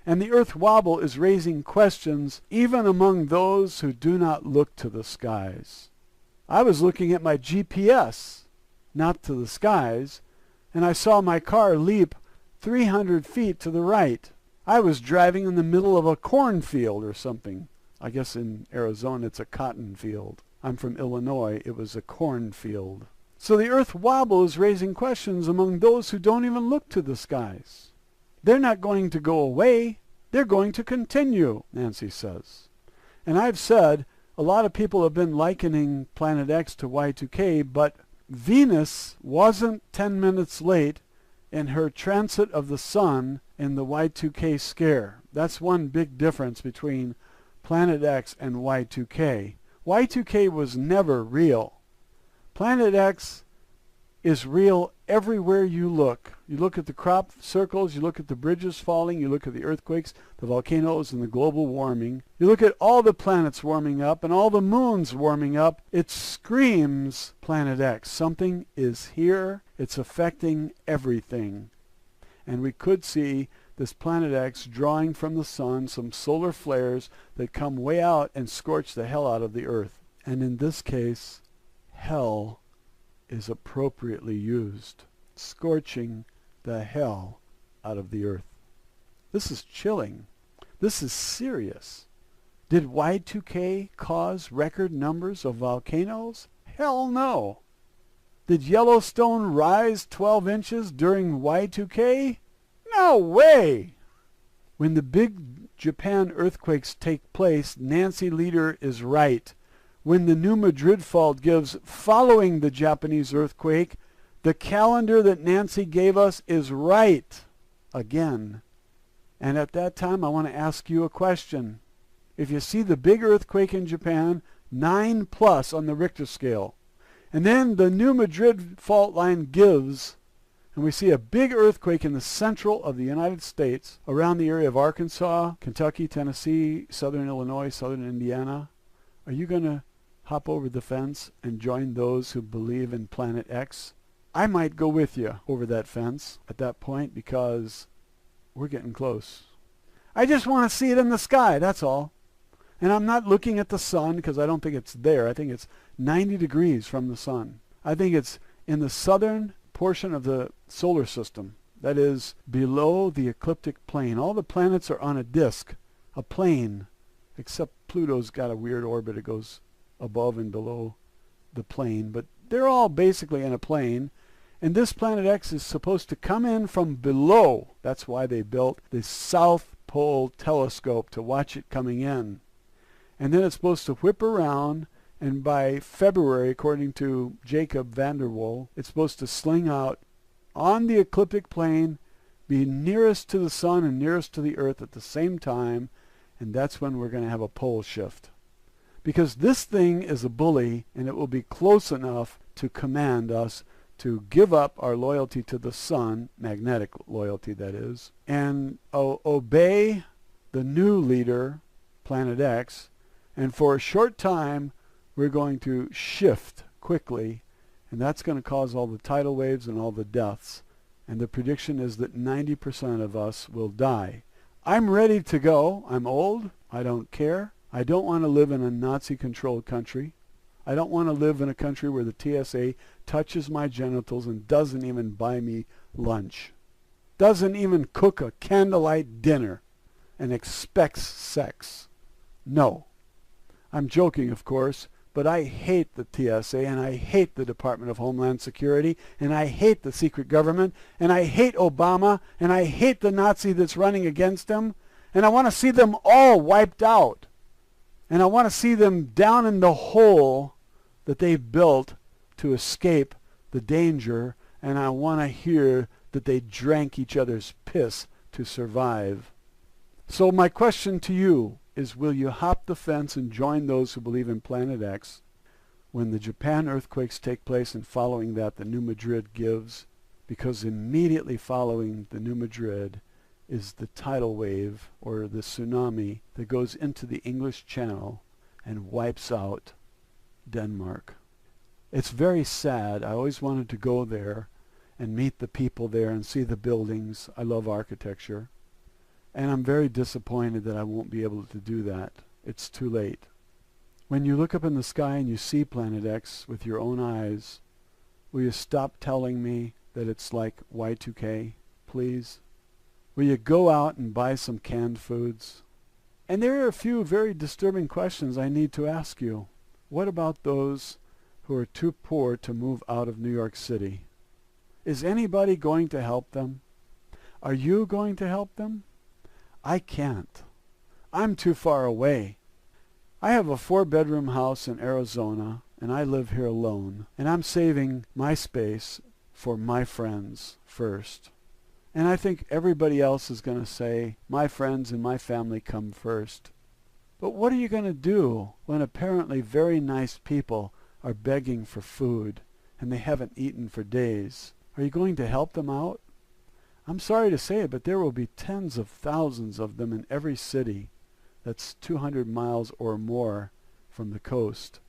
And the earth wobble is raising questions even among those who do not look to the skies. I was looking at my GPS, not to the skies, and I saw my car leap 300 feet to the right. I was driving in the middle of a cornfield or something. I guess in Arizona it's a cotton field. I'm from Illinois. It was a cornfield. So the earth wobble is raising questions among those who don't even look to the skies. They're not going to go away. They're going to continue, Nancy says. And I've said a lot of people have been likening Planet X to Y2K, but Venus wasn't 10 minutes late in her transit of the sun in the Y2K scare. That's one big difference between Planet X and Y2K. Y2K was never real. Planet X is real everywhere you look. You look at the crop circles, you look at the bridges falling, you look at the earthquakes, the volcanoes, and the global warming. You look at all the planets warming up and all the moons warming up. It screams Planet X. Something is here. It's affecting everything. And we could see this Planet X drawing from the sun some solar flares that come way out and scorch the hell out of the earth. And in this case, hell is appropriately used, scorching the hell out of the earth. This is chilling. This is serious. Did Y2K cause record numbers of volcanoes? Hell no. Did Yellowstone rise 12 inches during Y2K? No way! When the big Japan earthquakes take place, Nancy Lieder is right. When the New Madrid fault gives following the Japanese earthquake, the calendar that Nancy gave us is right again. And at that time, I want to ask you a question. If you see the big earthquake in Japan, 9+ on the Richter scale, and then the New Madrid fault line gives, and we see a big earthquake in the central of the United States, around the area of Arkansas, Kentucky, Tennessee, southern Illinois, southern Indiana, are you going to hop over the fence and join those who believe in Planet X? I might go with you over that fence at that point because we're getting close. I just want to see it in the sky, that's all. And I'm not looking at the sun because I don't think it's there. I think it's 90 degrees from the sun. I think it's in the southern portion of the solar system. That is below the ecliptic plane. All the planets are on a disk, a plane, except Pluto's got a weird orbit. It goes above and below the plane, but they're all basically in a plane, and this Planet X is supposed to come in from below. That's why they built the South Pole telescope, to watch it coming in. And then it's supposed to whip around, and by February, according to Jacob van der Waal, it's supposed to sling out on the ecliptic plane, be nearest to the sun and nearest to the earth at the same time, and that's when we're going to have a pole shift. Because this thing is a bully, and it will be close enough to command us to give up our loyalty to the sun, magnetic loyalty that is, and obey the new leader, Planet X, and for a short time we're going to shift quickly, and that's going to cause all the tidal waves and all the deaths. And the prediction is that 90% of us will die. I'm ready to go. I'm old. I don't care. I don't want to live in a Nazi-controlled country. I don't want to live in a country where the TSA touches my genitals and doesn't even buy me lunch. Doesn't even cook a candlelight dinner and expects sex. No. I'm joking, of course, but I hate the TSA, and I hate the Department of Homeland Security, and I hate the secret government, and I hate Obama, and I hate the Nazi that's running against him, and I want to see them all wiped out. And I want to see them down in the hole that they've built to escape the danger, and I want to hear that they drank each other's piss to survive. So my question to you is, will you hop the fence and join those who believe in Planet X when the Japan earthquakes take place, and following that the New Madrid gives? Because immediately following the New Madrid is the tidal wave, or the tsunami, that goes into the English Channel and wipes out Denmark. It's very sad. I always wanted to go there and meet the people there and see the buildings. I love architecture. And I'm very disappointed that I won't be able to do that. It's too late. When you look up in the sky and you see Planet X with your own eyes, will you stop telling me that it's like Y2K, please? Will you go out and buy some canned foods? And there are a few very disturbing questions I need to ask you. What about those who are too poor to move out of New York City? Is anybody going to help them? Are you going to help them? I can't. I'm too far away. I have a 4-bedroom house in Arizona, and I live here alone, and I'm saving my space for my friends first. And I think everybody else is going to say, my friends and my family come first. But what are you going to do when apparently very nice people are begging for food, and they haven't eaten for days? Are you going to help them out? I'm sorry to say it, but there will be tens of thousands of them in every city that's 200 miles or more from the coast.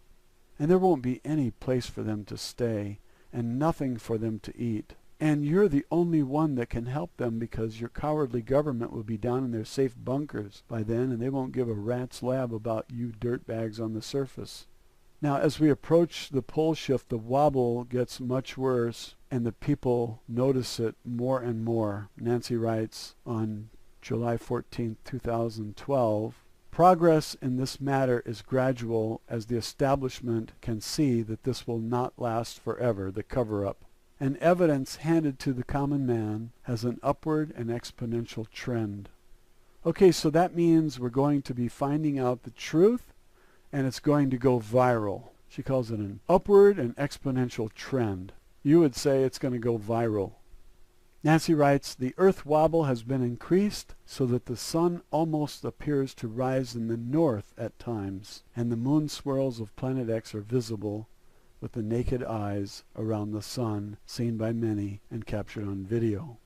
And there won't be any place for them to stay and nothing for them to eat. And you're the only one that can help them because your cowardly government will be down in their safe bunkers by then, and they won't give a rat's lab about you dirtbags on the surface. Now, as we approach the pole shift, the wobble gets much worse, and the people notice it more and more. Nancy writes on July 14, 2012, progress in this matter is gradual as the establishment can see that this will not last forever, the cover-up. And evidence handed to the common man has an upward and exponential trend. Okay, so that means we're going to be finding out the truth, and it's going to go viral. She calls it an upward and exponential trend. You would say it's going to go viral. Nancy writes, the Earth wobble has been increased so that the sun almost appears to rise in the north at times, and the moon swirls of Planet X are visible with the naked eyes around the sun, seen by many and captured on video.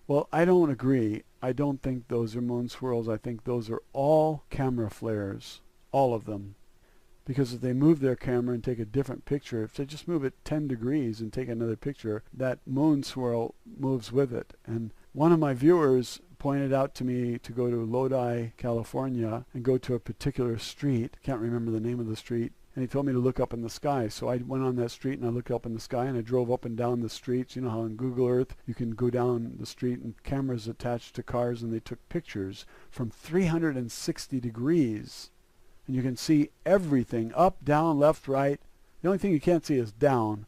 Well, I don't agree. I don't think those are moon swirls. I think those are all camera flares, all of them. Because if they move their camera and take a different picture, if they just move it 10 degrees and take another picture, that moon swirl moves with it. And one of my viewers pointed out to me to go to Lodi, California, and go to a particular street. Can't remember the name of the street. And he told me to look up in the sky. So I went on that street and I looked up in the sky and I drove up and down the streets. You know how on Google Earth you can go down the street and cameras attached to cars, and they took pictures from 360 degrees. And you can see everything, up, down, left, right. The only thing you can't see is down.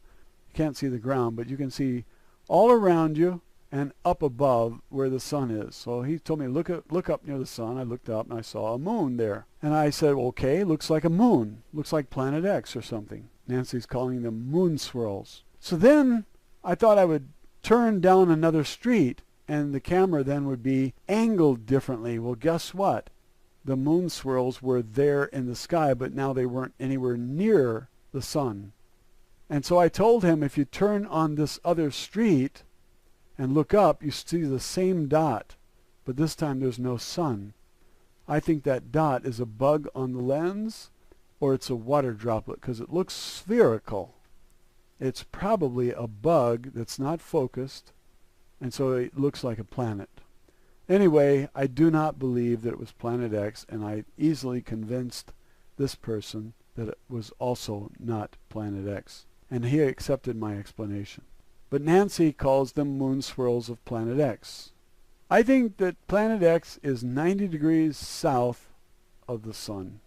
You can't see the ground, but you can see all around you and up above where the sun is. So he told me, look up near the sun. I looked up and I saw a moon there. And I said, okay, looks like a moon. Looks like Planet X or something. Nancy's calling them moon swirls. So then I thought I would turn down another street, and the camera then would be angled differently. Well, guess what? The moon swirls were there in the sky, but now they weren't anywhere near the sun. And so I told him, if you turn on this other street and look up, you see the same dot, but this time there's no sun. I think that dot is a bug on the lens, or it's a water droplet, because it looks spherical. It's probably a bug that's not focused, and so it looks like a planet. Anyway, I do not believe that it was Planet X, and I easily convinced this person that it was also not Planet X, and he accepted my explanation. But Nancy calls them moon swirls of Planet X. I think that Planet X is 90 degrees south of the sun,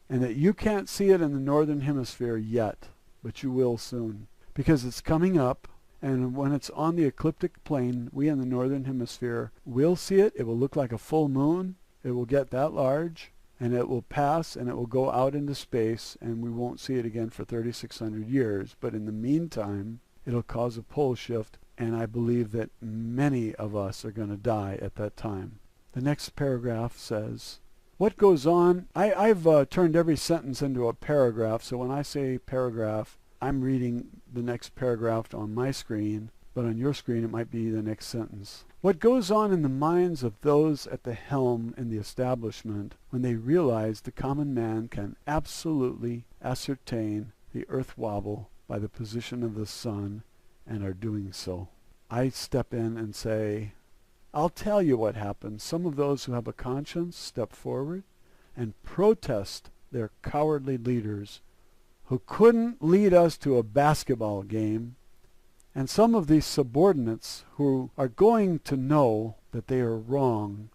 and that you can't see it in the northern hemisphere yet, but you will soon, because it's coming up. And when it's on the ecliptic plane, we in the northern hemisphere will see it. It will look like a full moon. It will get that large, and it will pass, and it will go out into space, and we won't see it again for 3,600 years. But in the meantime, it'll cause a pole shift, and I believe that many of us are going to die at that time. The next paragraph says, what goes on? I've turned every sentence into a paragraph, so when I say paragraph, I'm reading the next paragraph on my screen, but on your screen it might be the next sentence. What goes on in the minds of those at the helm in the establishment when they realize the common man can absolutely ascertain the earth wobble by the position of the sun and are doing so? I step in and say, I'll tell you what happens. Some of those who have a conscience step forward and protest their cowardly leaders who couldn't lead us to a basketball game. And some of these subordinates who are going to know that they are wrong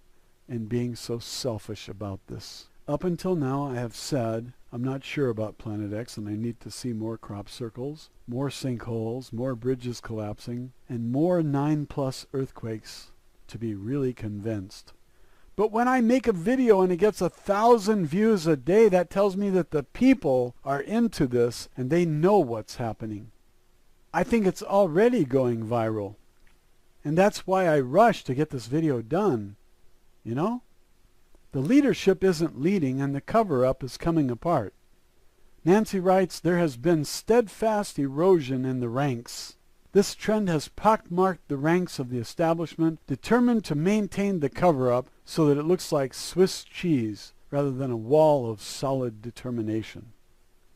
in being so selfish about this. Up until now, I have said I'm not sure about Planet X and I need to see more crop circles, more sinkholes, more bridges collapsing, and more 9+ earthquakes to be really convinced. But when I make a video and it gets 1,000 views a day, that tells me that the people are into this and they know what's happening. I think it's already going viral. And that's why I rushed to get this video done. You know? The leadership isn't leading and the cover-up is coming apart. Nancy writes, there has been steadfast erosion in the ranks. This trend has pockmarked the ranks of the establishment, determined to maintain the cover-up so that it looks like Swiss cheese rather than a wall of solid determination.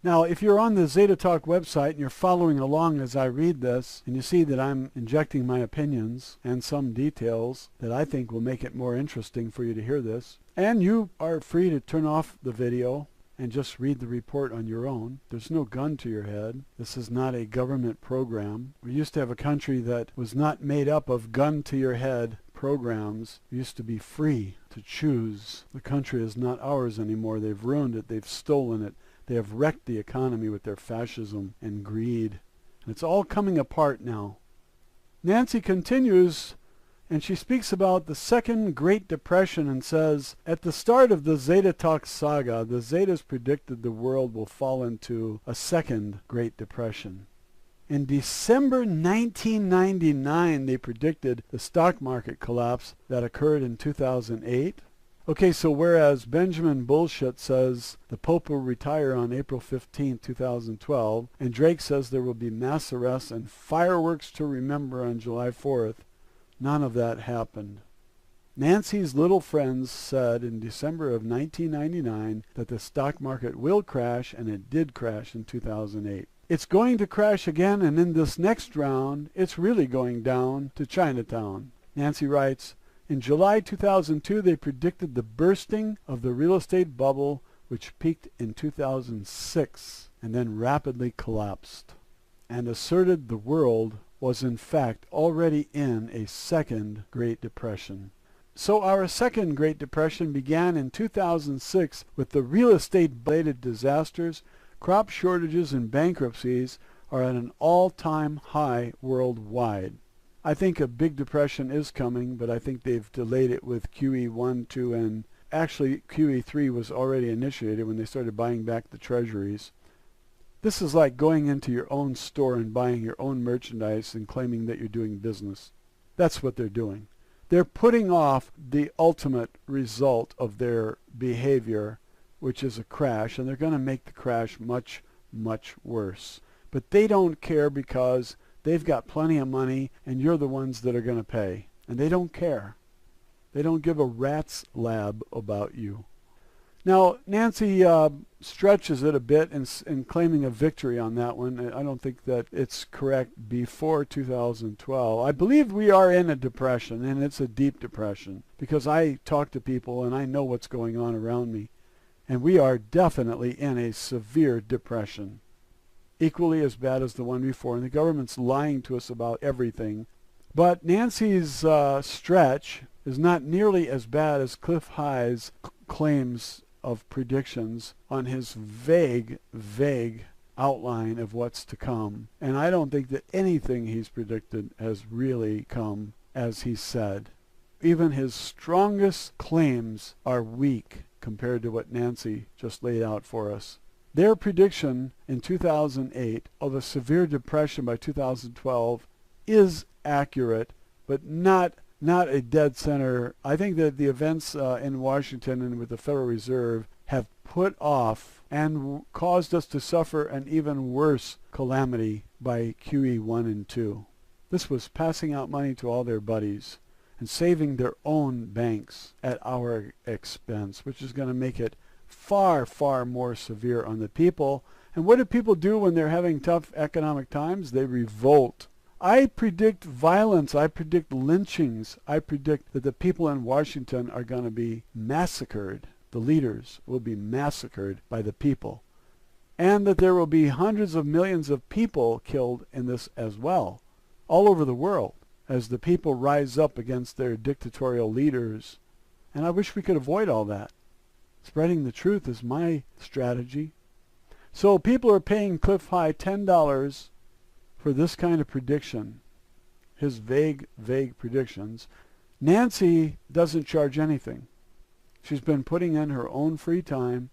Now, if you're on the Zeta Talk website and you're following along as I read this, and you see that I'm injecting my opinions and some details that I think will make it more interesting for you to hear this, and you are free to turn off the video and just read the report on your own. There's no gun to your head. This is not a government program. We used to have a country that was not made up of gun-to-your-head programs. We used to be free to choose. The country is not ours anymore. They've ruined it. They've stolen it. They have wrecked the economy with their fascism and greed. And it's all coming apart now. Nancy continues, and she speaks about the Second Great Depression and says, at the start of the Zeta Talk saga, the Zetas predicted the world will fall into a second Great Depression. In December 1999, they predicted the stock market collapse that occurred in 2008. Okay, so whereas Benjamin Bullshit says the Pope will retire on April 15, 2012, and Drake says there will be mass arrests and fireworks to remember on July 4th, none of that happened. Nancy's little friends said in December of 1999 that the stock market will crash, and it did crash in 2008. It's going to crash again, and in this next round, it's really going down to Chinatown. Nancy writes, in July 2002, they predicted the bursting of the real estate bubble, which peaked in 2006 and then rapidly collapsed, and asserted the world was in fact already in a second Great Depression. So our second Great Depression began in 2006 with the real estate-related disasters. Crop shortages and bankruptcies are at an all-time high worldwide. I think a big depression is coming, but I think they've delayed it with QE1, 2, and actually QE3 was already initiated when they started buying back the treasuries. This is like going into your own store and buying your own merchandise and claiming that you're doing business. That's what they're doing. They're putting off the ultimate result of their behavior, which is a crash, and they're going to make the crash much, much worse. But they don't care because they've got plenty of money, and you're the ones that are going to pay. And they don't care. They don't give a rat's lab about you. Now, Nancy stretches it a bit in claiming a victory on that one. I don't think that it's correct before 2012. I believe we are in a depression, and it's a deep depression, because I talk to people and I know what's going on around me. And we are definitely in a severe depression, equally as bad as the one before, and the government's lying to us about everything. But Nancy's stretch is not nearly as bad as Cliff High's claims of predictions on his vague outline of what's to come. And I don't think that anything he's predicted has really come as he said. Even his strongest claims are weak compared to what Nancy just laid out for us. Their prediction in 2008 of a severe depression by 2012 is accurate, but not a dead center. I think that the events in Washington and with the Federal Reserve have put off and caused us to suffer an even worse calamity by QE1 and 2. This was passing out money to all their buddies and saving their own banks at our expense, which is going to make it far, far more severe on the people. And what do people do when they're having tough economic times? They revolt. I predict violence. I predict lynchings. I predict that the people in Washington are going to be massacred. The leaders will be massacred by the people. And that there will be hundreds of millions of people killed in this as well, all over the world, as the people rise up against their dictatorial leaders. And I wish we could avoid all that. Spreading the truth is my strategy. So people are paying Cliff High $10 for this kind of prediction. His vague predictions. Nancy doesn't charge anything. She's been putting in her own free time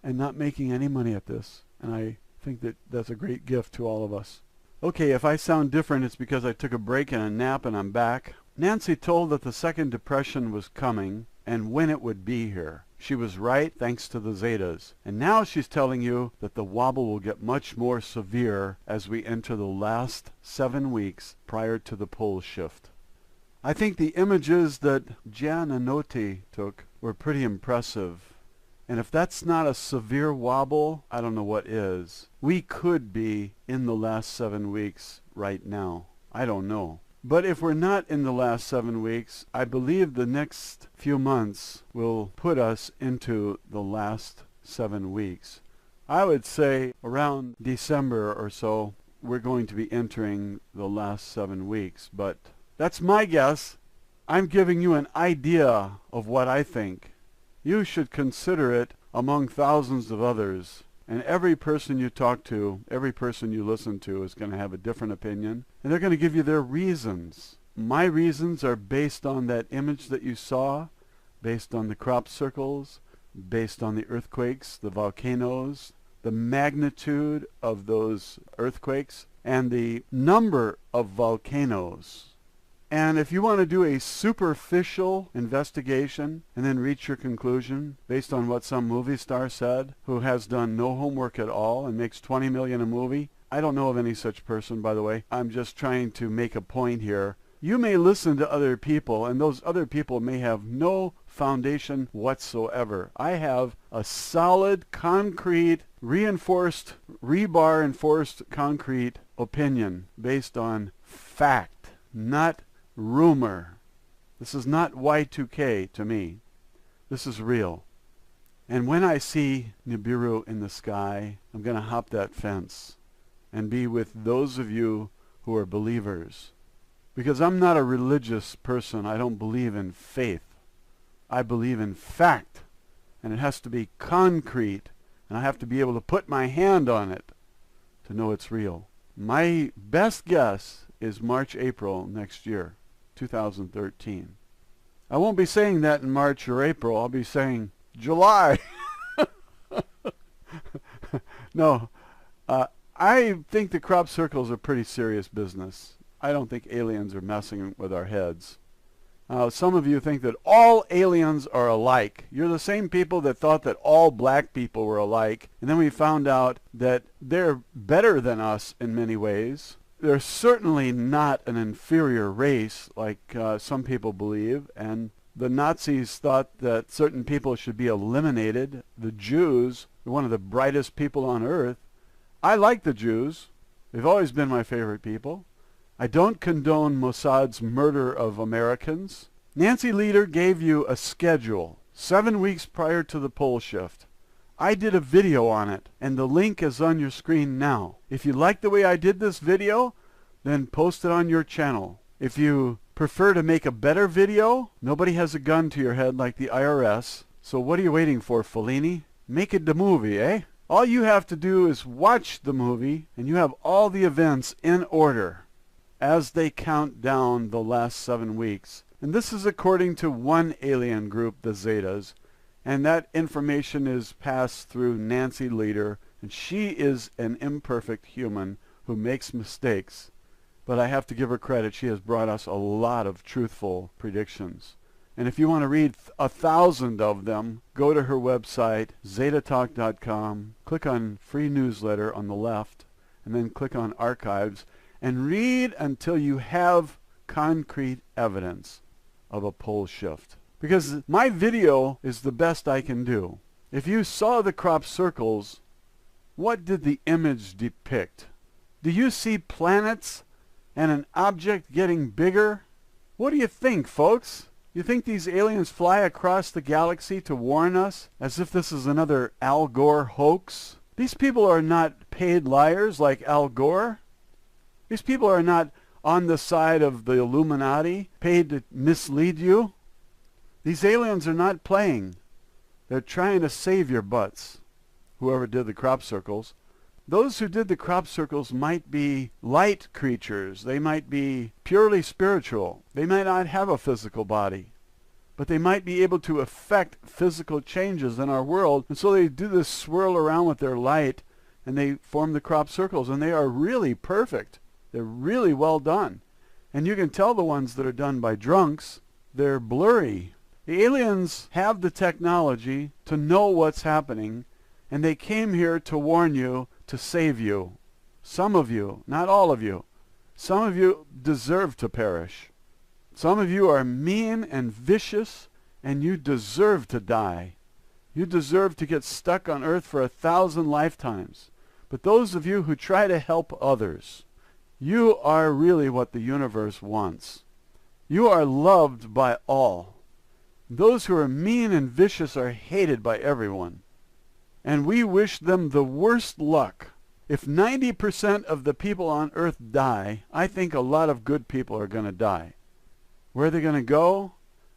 and not making any money at this. And I think that that's a great gift to all of us. Okay, if I sound different, it's because I took a break and a nap and I'm back. Nancy told that the second depression was coming and when it would be here. She was right, thanks to the Zetas. And now she's telling you that the wobble will get much more severe as we enter the last 7 weeks prior to the pole shift. I think the images that Giannanotti took were pretty impressive. And if that's not a severe wobble, I don't know what is. We could be in the last 7 weeks right now. I don't know. But if we're not in the last 7 weeks, I believe the next few months will put us into the last 7 weeks. I would say around December or so, we're going to be entering the last 7 weeks. But that's my guess. I'm giving you an idea of what I think. You should consider it among thousands of others. And every person you talk to, every person you listen to is going to have a different opinion. And they're going to give you their reasons. My reasons are based on that image that you saw, based on the crop circles, based on the earthquakes, the volcanoes, the magnitude of those earthquakes, and the number of volcanoes. And if you want to do a superficial investigation and then reach your conclusion based on what some movie star said who has done no homework at all and makes $20 million a movie, I don't know of any such person, by the way. I'm just trying to make a point here. You may listen to other people, and those other people may have no foundation whatsoever. I have a solid, concrete, reinforced, rebar-enforced concrete opinion based on fact, not rumor. This is not Y2K to me. This is real. And when I see Nibiru in the sky, I'm going to hop that fence and be with those of you who are believers. Because I'm not a religious person. I don't believe in faith. I believe in fact. And it has to be concrete. And I have to be able to put my hand on it to know it's real. My best guess is March, April next year. 2013. I won't be saying that in March or April. I'll be saying July. No, I think the crop circles are pretty serious business. I don't think aliens are messing with our heads. Some of you think that all aliens are alike. You're the same people that thought that all black people were alike, and then we found out that they're better than us in many ways. They're certainly not an inferior race like some people believe, and the Nazis thought that certain people should be eliminated. The Jews are one of the brightest people on earth. I like the Jews. They've always been my favorite people. I don't condone Mossad's murder of Americans. Nancy Leader gave you a schedule 7 weeks prior to the pole shift. I did a video on it, and the link is on your screen now. If you like the way I did this video, then post it on your channel. If you prefer to make a better video, nobody has a gun to your head like the IRS. So what are you waiting for, Fellini? Make it the movie, eh? All you have to do is watch the movie, and you have all the events in order as they count down the last 7 weeks. And this is according to one alien group, the Zetas. And that information is passed through Nancy Leader, and she is an imperfect human who makes mistakes. But I have to give her credit. She has brought us a lot of truthful predictions. And if you want to read 1,000 of them, go to her website, zetatalk.com, click on Free Newsletter on the left, and then click on Archives, and read until you have concrete evidence of a pole shift. Because my video is the best I can do. If you saw the crop circles, what did the image depict? Do you see planets and an object getting bigger? What do you think, folks? You think these aliens fly across the galaxy to warn us, as if this is another Al Gore hoax? These people are not paid liars like Al Gore. These people are not on the side of the Illuminati, paid to mislead you. These aliens are not playing. They're trying to save your butts, whoever did the crop circles. Those who did the crop circles might be light creatures. They might be purely spiritual. They might not have a physical body, but they might be able to affect physical changes in our world. And so they do this swirl around with their light, and they form the crop circles, and they are really perfect. They're really well done. And you can tell the ones that are done by drunks, they're blurry. The aliens have the technology to know what's happening, and they came here to warn you, to save you. Some of you, not all of you, some of you deserve to perish. Some of you are mean and vicious, and you deserve to die. You deserve to get stuck on earth for 1,000 lifetimes. But those of you who try to help others, you are really what the universe wants. You are loved by all. Those who are mean and vicious are hated by everyone. And we wish them the worst luck. If 90% of the people on earth die, I think a lot of good people are going to die. Where are they going to go?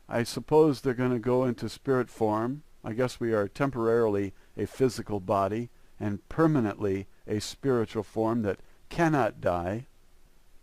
I suppose they're going to go into spirit form. I guess we are temporarily a physical body and permanently a spiritual form that cannot die,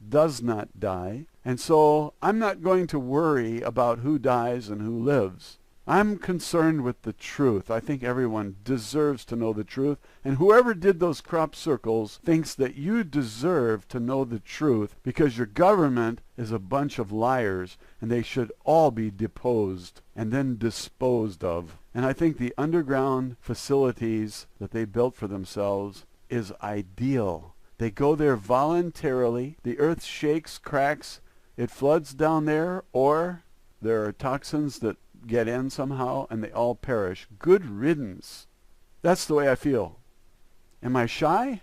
does not die. And so I'm not going to worry about who dies and who lives. I'm concerned with the truth. I think everyone deserves to know the truth. And whoever did those crop circles thinks that you deserve to know the truth because your government is a bunch of liars and they should all be deposed and then disposed of. And I think the underground facilities that they built for themselves is ideal. They go there voluntarily. The earth shakes, cracks, it floods down there, or there are toxins that get in somehow and they all perish. Good riddance. That's the way I feel. Am I shy?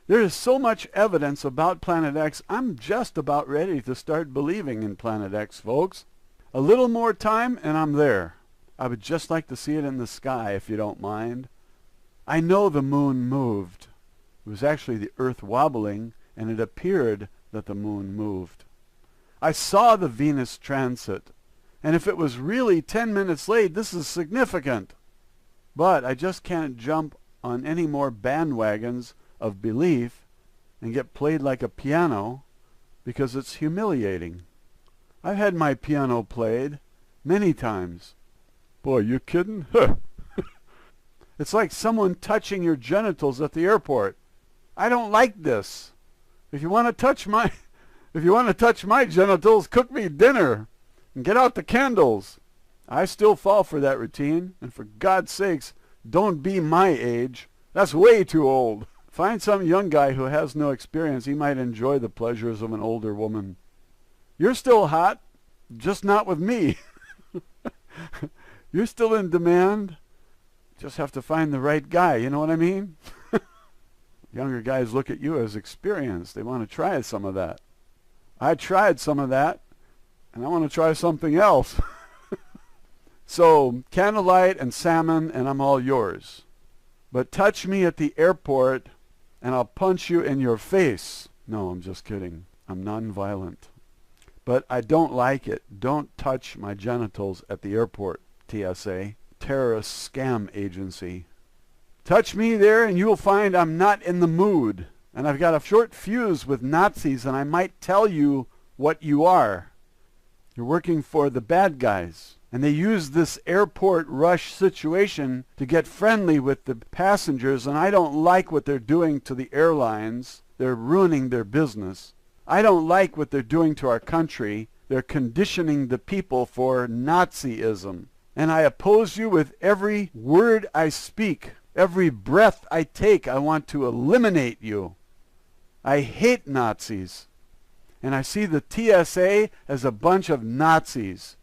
There is so much evidence about Planet X. I'm just about ready to start believing in Planet X, folks. A little more time and I'm there. I would just like to see it in the sky, if you don't mind. I know the moon moved. It was actually the earth wobbling, and it appeared that the moon moved. I saw the Venus transit. And if it was really 10 minutes late, this is significant. But I just can't jump on any more bandwagons of belief and get played like a piano because it's humiliating. I've had my piano played many times. Boy, you kidding? It's like someone touching your genitals at the airport. I don't like this. If you want to touch my genitals, cook me dinner. And get out the candles. I still fall for that routine, and for God's sakes, don't be my age. That's way too old. Find some young guy who has no experience. He might enjoy the pleasures of an older woman. You're still hot, just not with me. You're still in demand. Just have to find the right guy, you know what I mean? Younger guys look at you as experienced. They want to try some of that. I tried some of that. And I want to try something else. So, candlelight and salmon, and I'm all yours. But touch me at the airport, and I'll punch you in your face. No, I'm just kidding. I'm nonviolent. But I don't like it. Don't touch my genitals at the airport, TSA. Terrorist scam agency. Touch me there, and you'll find I'm not in the mood. And I've got a short fuse with Nazis, and I might tell you what you are. You're working for the bad guys. And they use this airport rush situation to get friendly with the passengers, and I don't like what they're doing to the airlines. They're ruining their business. I don't like what they're doing to our country. They're conditioning the people for Nazism. And I oppose you with every word I speak. Every breath I take, I want to eliminate you. I hate Nazis. And I see the TSA as a bunch of Nazis.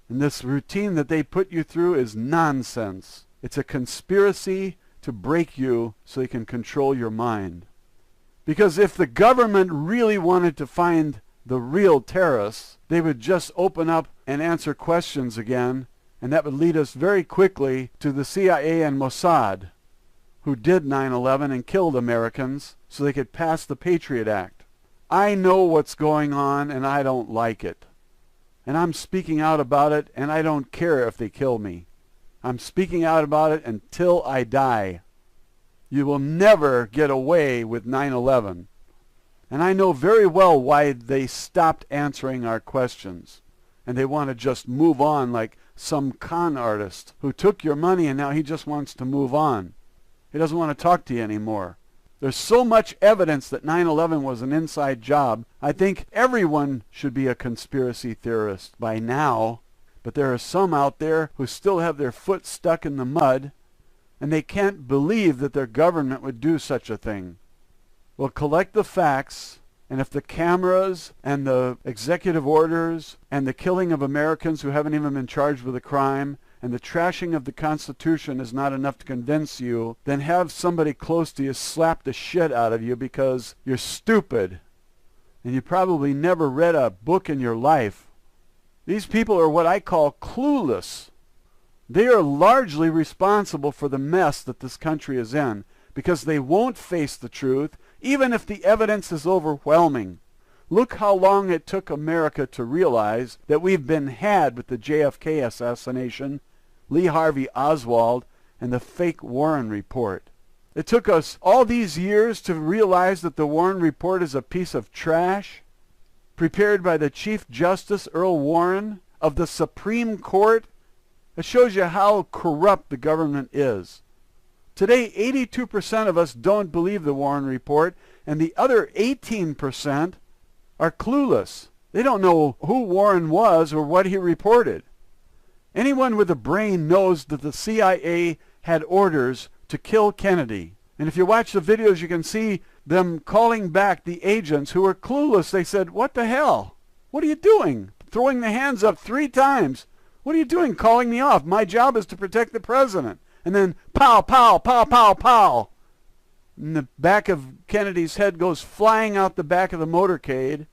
And this routine that they put you through is nonsense. It's a conspiracy to break you so they can control your mind. Because if the government really wanted to find the real terrorists, they would just open up and answer questions again, and that would lead us very quickly to the CIA and Mossad, who did 9/11 and killed Americans so they could pass the Patriot Act. I know what's going on, and I don't like it. And I'm speaking out about it, and I don't care if they kill me. I'm speaking out about it until I die. You will never get away with 9/11. And I know very well why they stopped answering our questions. And they want to just move on like some con artist who took your money and now he just wants to move on. He doesn't want to talk to you anymore. There's so much evidence that 9/11 was an inside job. I think everyone should be a conspiracy theorist by now. But there are some out there who still have their foot stuck in the mud, and they can't believe that their government would do such a thing. Well, collect the facts, and if the cameras and the executive orders and the killing of Americans who haven't even been charged with a crime and the trashing of the Constitution is not enough to convince you, then have somebody close to you slap the shit out of you because you're stupid and you probably never read a book in your life. These people are what I call clueless. They are largely responsible for the mess that this country is in because they won't face the truth even if the evidence is overwhelming. Look how long it took America to realize that we've been had with the JFK assassination, Lee Harvey Oswald, and the fake Warren Report. It took us all these years to realize that the Warren Report is a piece of trash prepared by the Chief Justice Earl Warren of the Supreme Court. It shows you how corrupt the government is. Today, 82% of us don't believe the Warren Report, and the other 18% are clueless. They don't know who Warren was or what he reported. Anyone with a brain knows that the CIA had orders to kill Kennedy. And if you watch the videos, you can see them calling back the agents who were clueless. They said, "What the hell? What are you doing?" Throwing the hands up 3 times. "What are you doing calling me off? My job is to protect the president." And then pow, pow, pow, pow, pow. And the back of Kennedy's head goes flying out the back of the motorcade.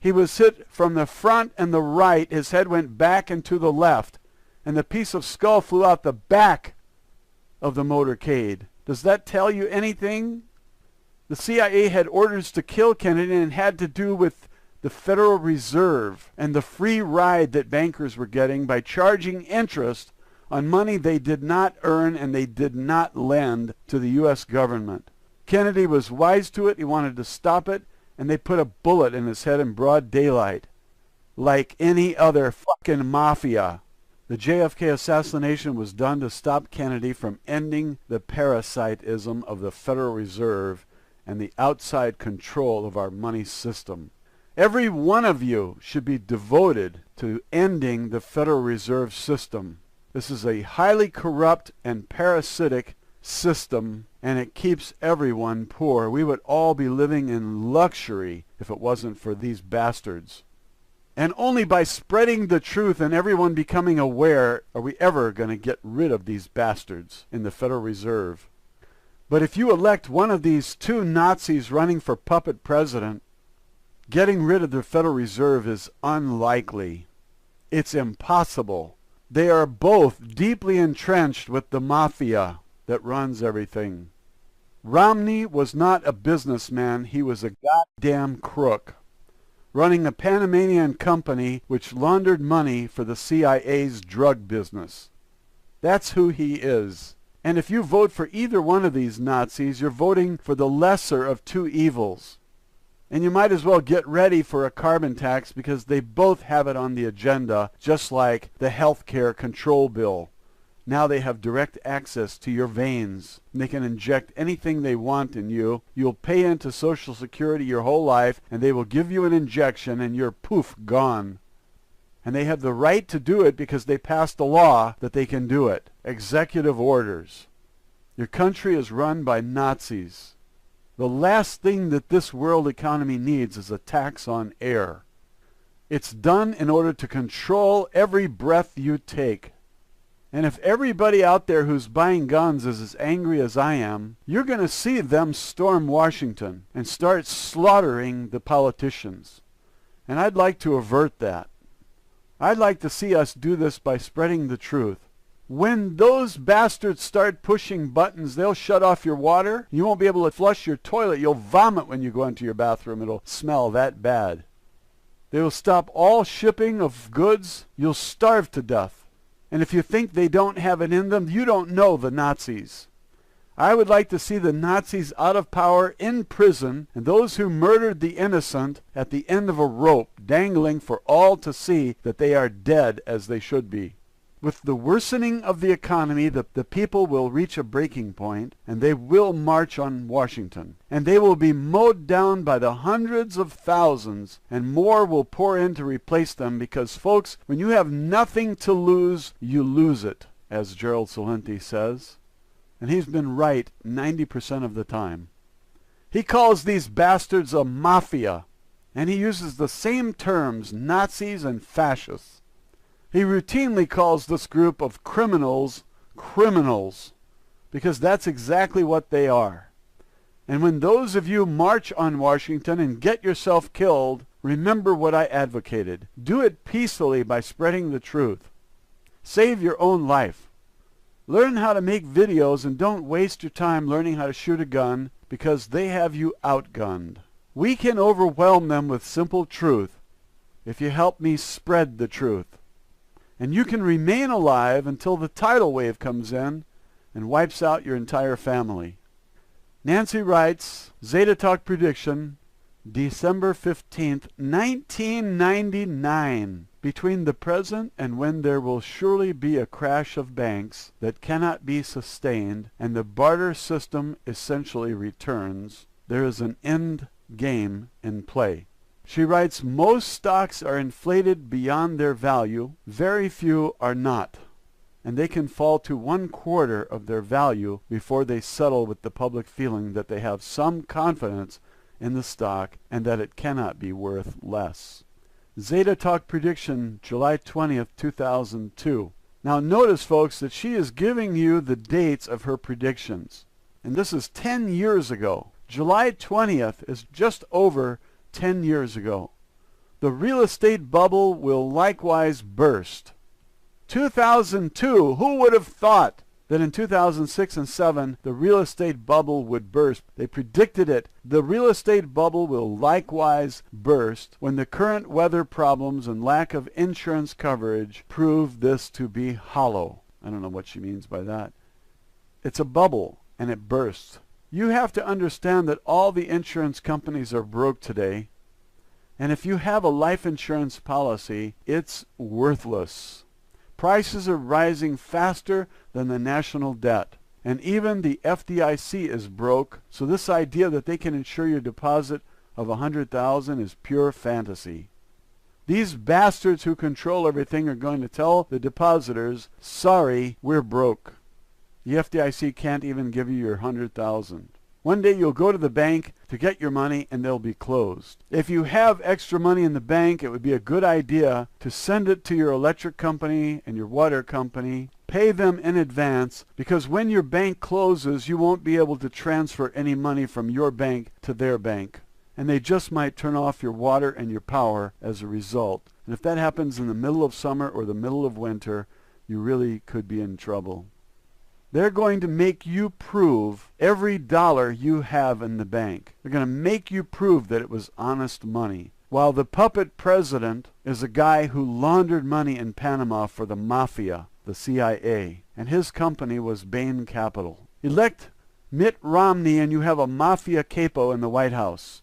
He was hit from the front and the right. His head went back and to the left. And the piece of skull flew out the back of the motorcade. Does that tell you anything? The CIA had orders to kill Kennedy, and it had to do with the Federal Reserve and the free ride that bankers were getting by charging interest on money they did not earn and they did not lend to the U.S. government. Kennedy was wise to it. He wanted to stop it, and they put a bullet in his head in broad daylight, like any other fucking mafia. The JFK assassination was done to stop Kennedy from ending the parasitism of the Federal Reserve and the outside control of our money system. Every one of you should be devoted to ending the Federal Reserve System. This is a highly corrupt and parasitic system, and it keeps everyone poor. We would all be living in luxury if it wasn't for these bastards. And only by spreading the truth and everyone becoming aware are we ever going to get rid of these bastards in the Federal Reserve. But if you elect one of these 2 Nazis running for puppet president, getting rid of the Federal Reserve is unlikely. It's impossible. They are both deeply entrenched with the mafia that runs everything. Romney was not a businessman. He was a goddamn crook, running a Panamanian company which laundered money for the CIA's drug business. That's who he is. And if you vote for either one of these Nazis, you're voting for the lesser of 2 evils. And you might as well get ready for a carbon tax because they both have it on the agenda, just like the health care control bill. Now they have direct access to your veins. They can inject anything they want in you. You'll pay into Social Security your whole life, and they will give you an injection, and you're poof, gone. And they have the right to do it because they passed a law that they can do it. Executive orders. Your country is run by Nazis. The last thing that this world economy needs is a tax on air. It's done in order to control every breath you take. And if everybody out there who's buying guns is as angry as I am, you're going to see them storm Washington and start slaughtering the politicians. And I'd like to avert that. I'd like to see us do this by spreading the truth. When those bastards start pushing buttons, they'll shut off your water. You won't be able to flush your toilet. You'll vomit when you go into your bathroom. It'll smell that bad. They will stop all shipping of goods. You'll starve to death. And if you think they don't have it in them, you don't know the Nazis. I would like to see the Nazis out of power, in prison, and those who murdered the innocent at the end of a rope, dangling for all to see that they are dead as they should be. With the worsening of the economy, the people will reach a breaking point, and they will march on Washington. And they will be mowed down by the hundreds of thousands, and more will pour in to replace them, because, folks, when you have nothing to lose, you lose it, as Gerald Celente says. And he's been right 90% of the time. He calls these bastards a mafia, and he uses the same terms, Nazis and fascists. He routinely calls this group of criminals, criminals, because that's exactly what they are. And when those of you march on Washington and get yourself killed, remember what I advocated. Do it peacefully by spreading the truth. Save your own life. Learn how to make videos and don't waste your time learning how to shoot a gun, because they have you outgunned. We can overwhelm them with simple truth if you help me spread the truth. And you can remain alive until the tidal wave comes in and wipes out your entire family. Nancy writes, Zeta Talk prediction, December 15th, 1999. Between the present and when there will surely be a crash of banks that cannot be sustained and the barter system essentially returns, there is an end game in play. She writes, most stocks are inflated beyond their value. Very few are not. And they can fall to 1/4 of their value before they settle with the public feeling that they have some confidence in the stock and that it cannot be worth less. Zeta Talk prediction, July 20th, 2002. Now notice, folks, that she is giving you the dates of her predictions. And this is 10 years ago. July 20th is just over 10 years ago. The real estate bubble will likewise burst. 2002, who would have thought that in 2006 and 2007 the real estate bubble would burst? They predicted it. The real estate bubble will likewise burst when the current weather problems and lack of insurance coverage prove this to be hollow. I don't know what she means by that. It's a bubble and it bursts. You have to understand that all the insurance companies are broke today, and if you have a life insurance policy, it's worthless. Prices are rising faster than the national debt, and even the FDIC is broke, so this idea that they can insure your deposit of $100,000 is pure fantasy. These bastards who control everything are going to tell the depositors, sorry, we're broke. The FDIC can't even give you your $100,000. One day you'll go to the bank to get your money and they'll be closed. If you have extra money in the bank, it would be a good idea to send it to your electric company and your water company. Pay them in advance, because when your bank closes, you won't be able to transfer any money from your bank to their bank. And they just might turn off your water and your power as a result. And if that happens in the middle of summer or the middle of winter, you really could be in trouble. They're going to make you prove every dollar you have in the bank. They're going to make you prove that it was honest money. While the puppet president is a guy who laundered money in Panama for the mafia, the CIA, and his company was Bain Capital. Elect Mitt Romney and you have a mafia capo in the White House.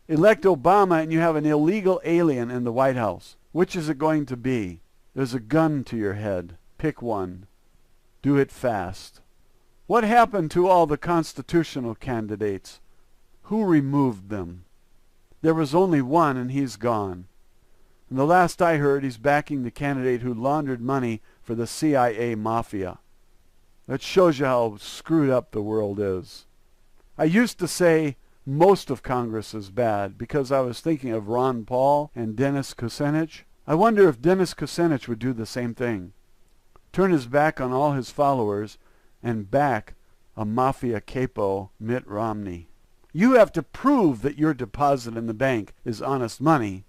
Elect Obama and you have an illegal alien in the White House. Which is it going to be? There's a gun to your head. Pick one. Do it fast. What happened to all the constitutional candidates? Who removed them? There was only one, and he's gone. And the last I heard, he's backing the candidate who laundered money for the CIA mafia. That shows you how screwed up the world is. I used to say most of Congress is bad because I was thinking of Ron Paul and Dennis Kucinich. I wonder if Dennis Kucinich would do the same thing. turn his back on all his followers, and back a mafia capo, Mitt Romney. You have to prove that your deposit in the bank is honest money,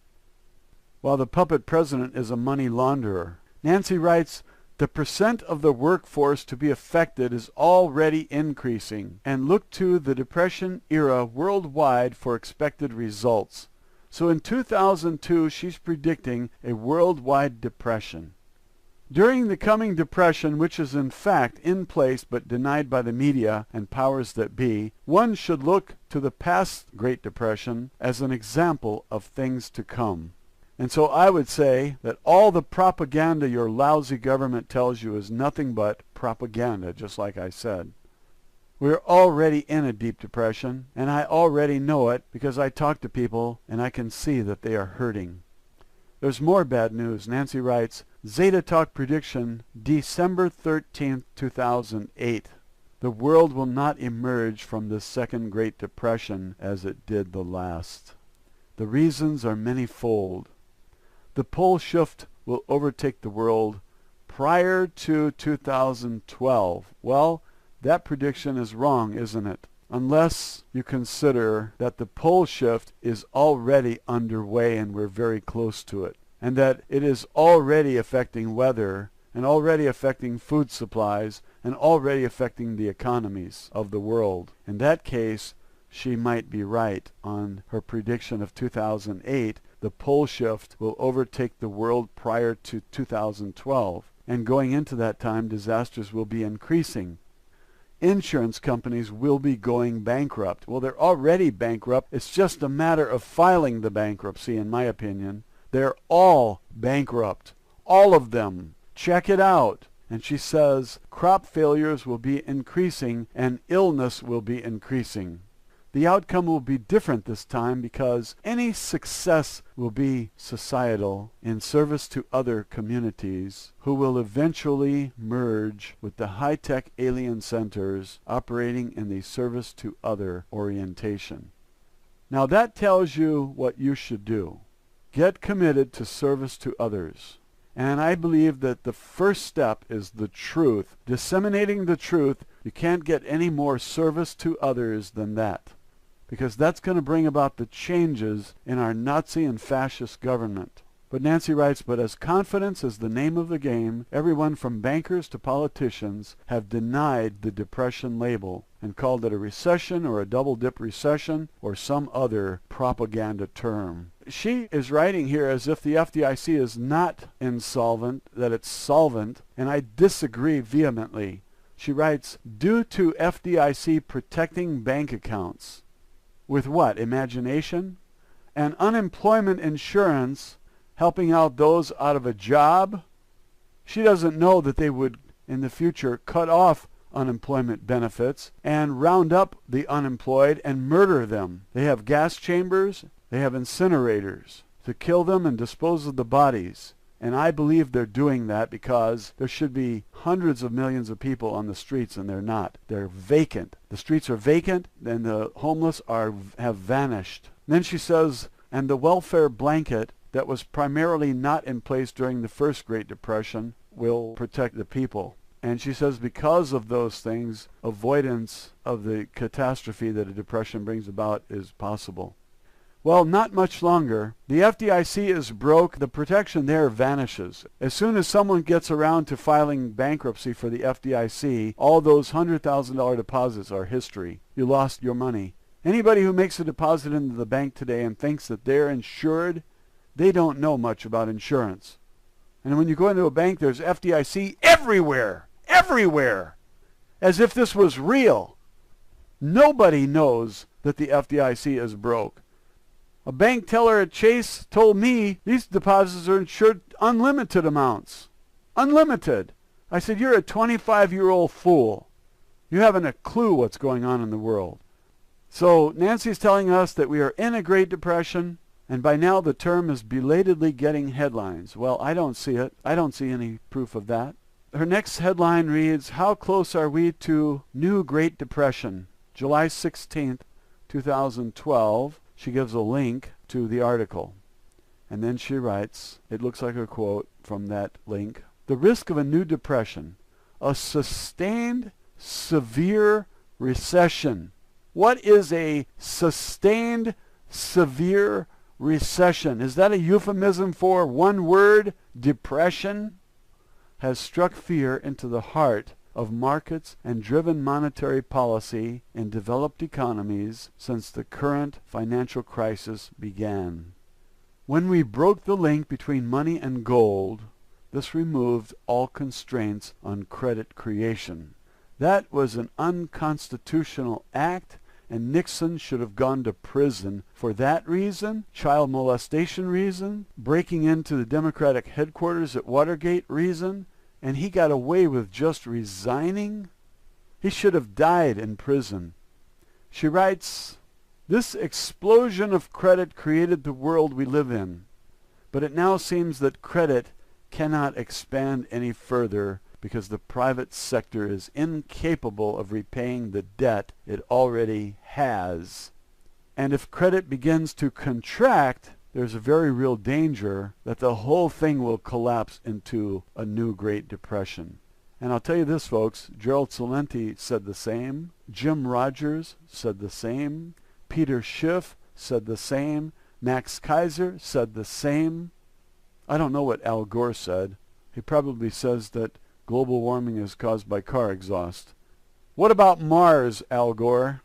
while the puppet president is a money launderer. Nancy writes, the percent of the workforce to be affected is already increasing, and look to the Depression era worldwide for expected results. So in 2002, she's predicting a worldwide depression. During the coming depression, which is in fact in place but denied by the media and powers that be, one should look to the past Great Depression as an example of things to come. And so I would say that all the propaganda your lousy government tells you is nothing but propaganda, just like I said. We're already in a deep depression, and I already know it because I talk to people and I can see that they are hurting. There's more bad news. Nancy writes, Zeta Talk prediction, December 13th, 2008. The world will not emerge from the second Great Depression as it did the last. The reasons are many-fold. The pole shift will overtake the world prior to 2012. Well, that prediction is wrong, isn't it? Unless you consider that the pole shift is already underway and we're very close to it, and that it is already affecting weather and already affecting food supplies and already affecting the economies of the world. In that case, she might be right on her prediction of 2008. The pole shift will overtake the world prior to 2012, and going into that time, disasters will be increasing. Insurance companies will be going bankrupt. Well, they're already bankrupt. It's just a matter of filing the bankruptcy, in my opinion. They're all bankrupt. All of them. Check it out. And she says crop failures will be increasing and illness will be increasing. The outcome will be different this time because any success will be societal in service to other communities who will eventually merge with the high-tech alien centers operating in the service to other orientation. Now that tells you what you should do. Get committed to service to others. And I believe that the first step is the truth. Disseminating the truth. You can't get any more service to others than that, because that's going to bring about the changes in our Nazi and fascist government. But Nancy writes, but as confidence is the name of the game, everyone from bankers to politicians have denied the depression label and called it a recession or a double-dip recession or some other propaganda term. She is writing here as if the FDIC is not insolvent, that it's solvent, and I disagree vehemently. She writes, due to FDIC protecting bank accounts. With what? Imagination? And unemployment insurance helping out those out of a job? She doesn't know that they would, in the future, cut off unemployment benefits and round up the unemployed and murder them. They have gas chambers, they have incinerators to kill them and dispose of the bodies. And I believe they're doing that because there should be hundreds of millions of people on the streets, and they're not. They're vacant. The streets are vacant, and the homeless have vanished. And then she says, and the welfare blanket that was primarily not in place during the first Great Depression will protect the people. And she says because of those things, avoidance of the catastrophe that a depression brings about is possible. Well, not much longer. The FDIC is broke. The protection there vanishes. As soon as someone gets around to filing bankruptcy for the FDIC, all those $100,000 deposits are history. You lost your money. Anybody who makes a deposit into the bank today and thinks that they're insured, they don't know much about insurance. And when you go into a bank, there's FDIC everywhere. Everywhere. As if this was real. Nobody knows that the FDIC is broke. A bank teller at Chase told me these deposits are insured unlimited amounts. Unlimited. I said, you're a 25-year-old fool. You haven't a clue what's going on in the world. So Nancy's telling us that we are in a Great Depression, and by now the term is belatedly getting headlines. Well, I don't see it. I don't see any proof of that. Her next headline reads, how close are we to new Great Depression? July 16th, 2012. She gives a link to the article. And then she writes, it looks like a quote from that link. the risk of a new depression, a sustained, severe recession. What is a sustained, severe recession? Is that a euphemism for one word, depression? Has struck fear into the heart of markets and driven monetary policy in developed economies since the current financial crisis began. When we broke the link between money and gold, this removed all constraints on credit creation. That was an unconstitutional act, and Nixon should have gone to prison for that reason, child molestation reason, breaking into the Democratic headquarters at Watergate reason, and he got away with just resigning. He should have died in prison. She writes, "This explosion of credit created the world we live in, but it now seems that credit cannot expand any further because the private sector is incapable of repaying the debt it already has. And if credit begins to contract, there's a very real danger that the whole thing will collapse into a new Great Depression." And I'll tell you this, folks, Gerald Celente said the same, Jim Rogers said the same, Peter Schiff said the same, Max Kaiser said the same. I don't know what Al Gore said. He probably says that global warming is caused by car exhaust. What about Mars, Al Gore?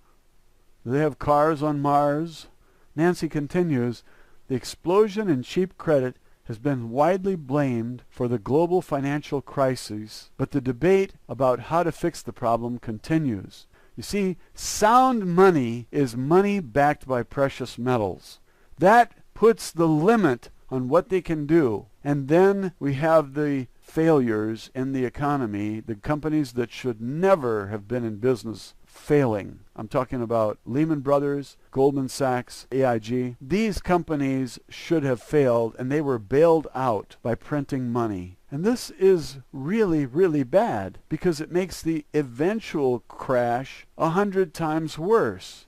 Do they have cars on Mars? Nancy continues, "The explosion in cheap credit has been widely blamed for the global financial crisis, but the debate about how to fix the problem continues. You see, sound money is money backed by precious metals. That puts the limit on what they can do. And then we have the failures in the economy, the companies that should never have been in business failing. I'm talking about Lehman Brothers, Goldman Sachs, AIG. These companies should have failed, and they were bailed out by printing money. And this is really, really bad because it makes the eventual crash 100 times worse.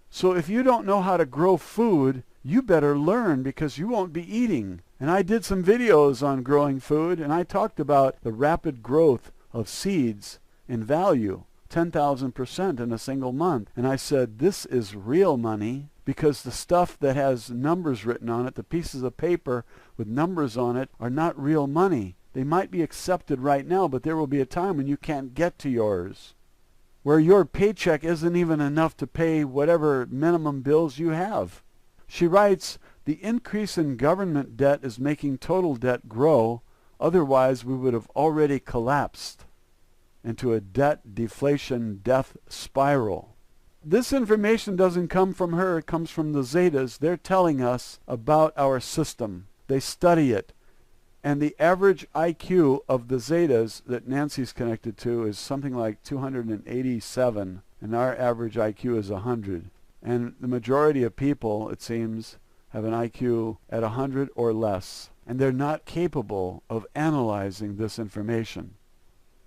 So if you don't know how to grow food, you better learn because you won't be eating. And I did some videos on growing food, and I talked about the rapid growth of seeds in value, 10,000% in a single month. And I said, this is real money because the stuff that has numbers written on it, the pieces of paper with numbers on it, are not real money. They might be accepted right now, but there will be a time when you can't get to yours, where your paycheck isn't even enough to pay whatever minimum bills you have. She writes, "The increase in government debt is making total debt grow. Otherwise, we would have already collapsed into a debt deflation death spiral." This information doesn't come from her. It comes from the Zetas. They're telling us about our system. They study it. And the average IQ of the Zetas that Nancy's connected to is something like 287, and our average IQ is 100. And the majority of people, it seems, have an IQ at 100 or less, and they're not capable of analyzing this information.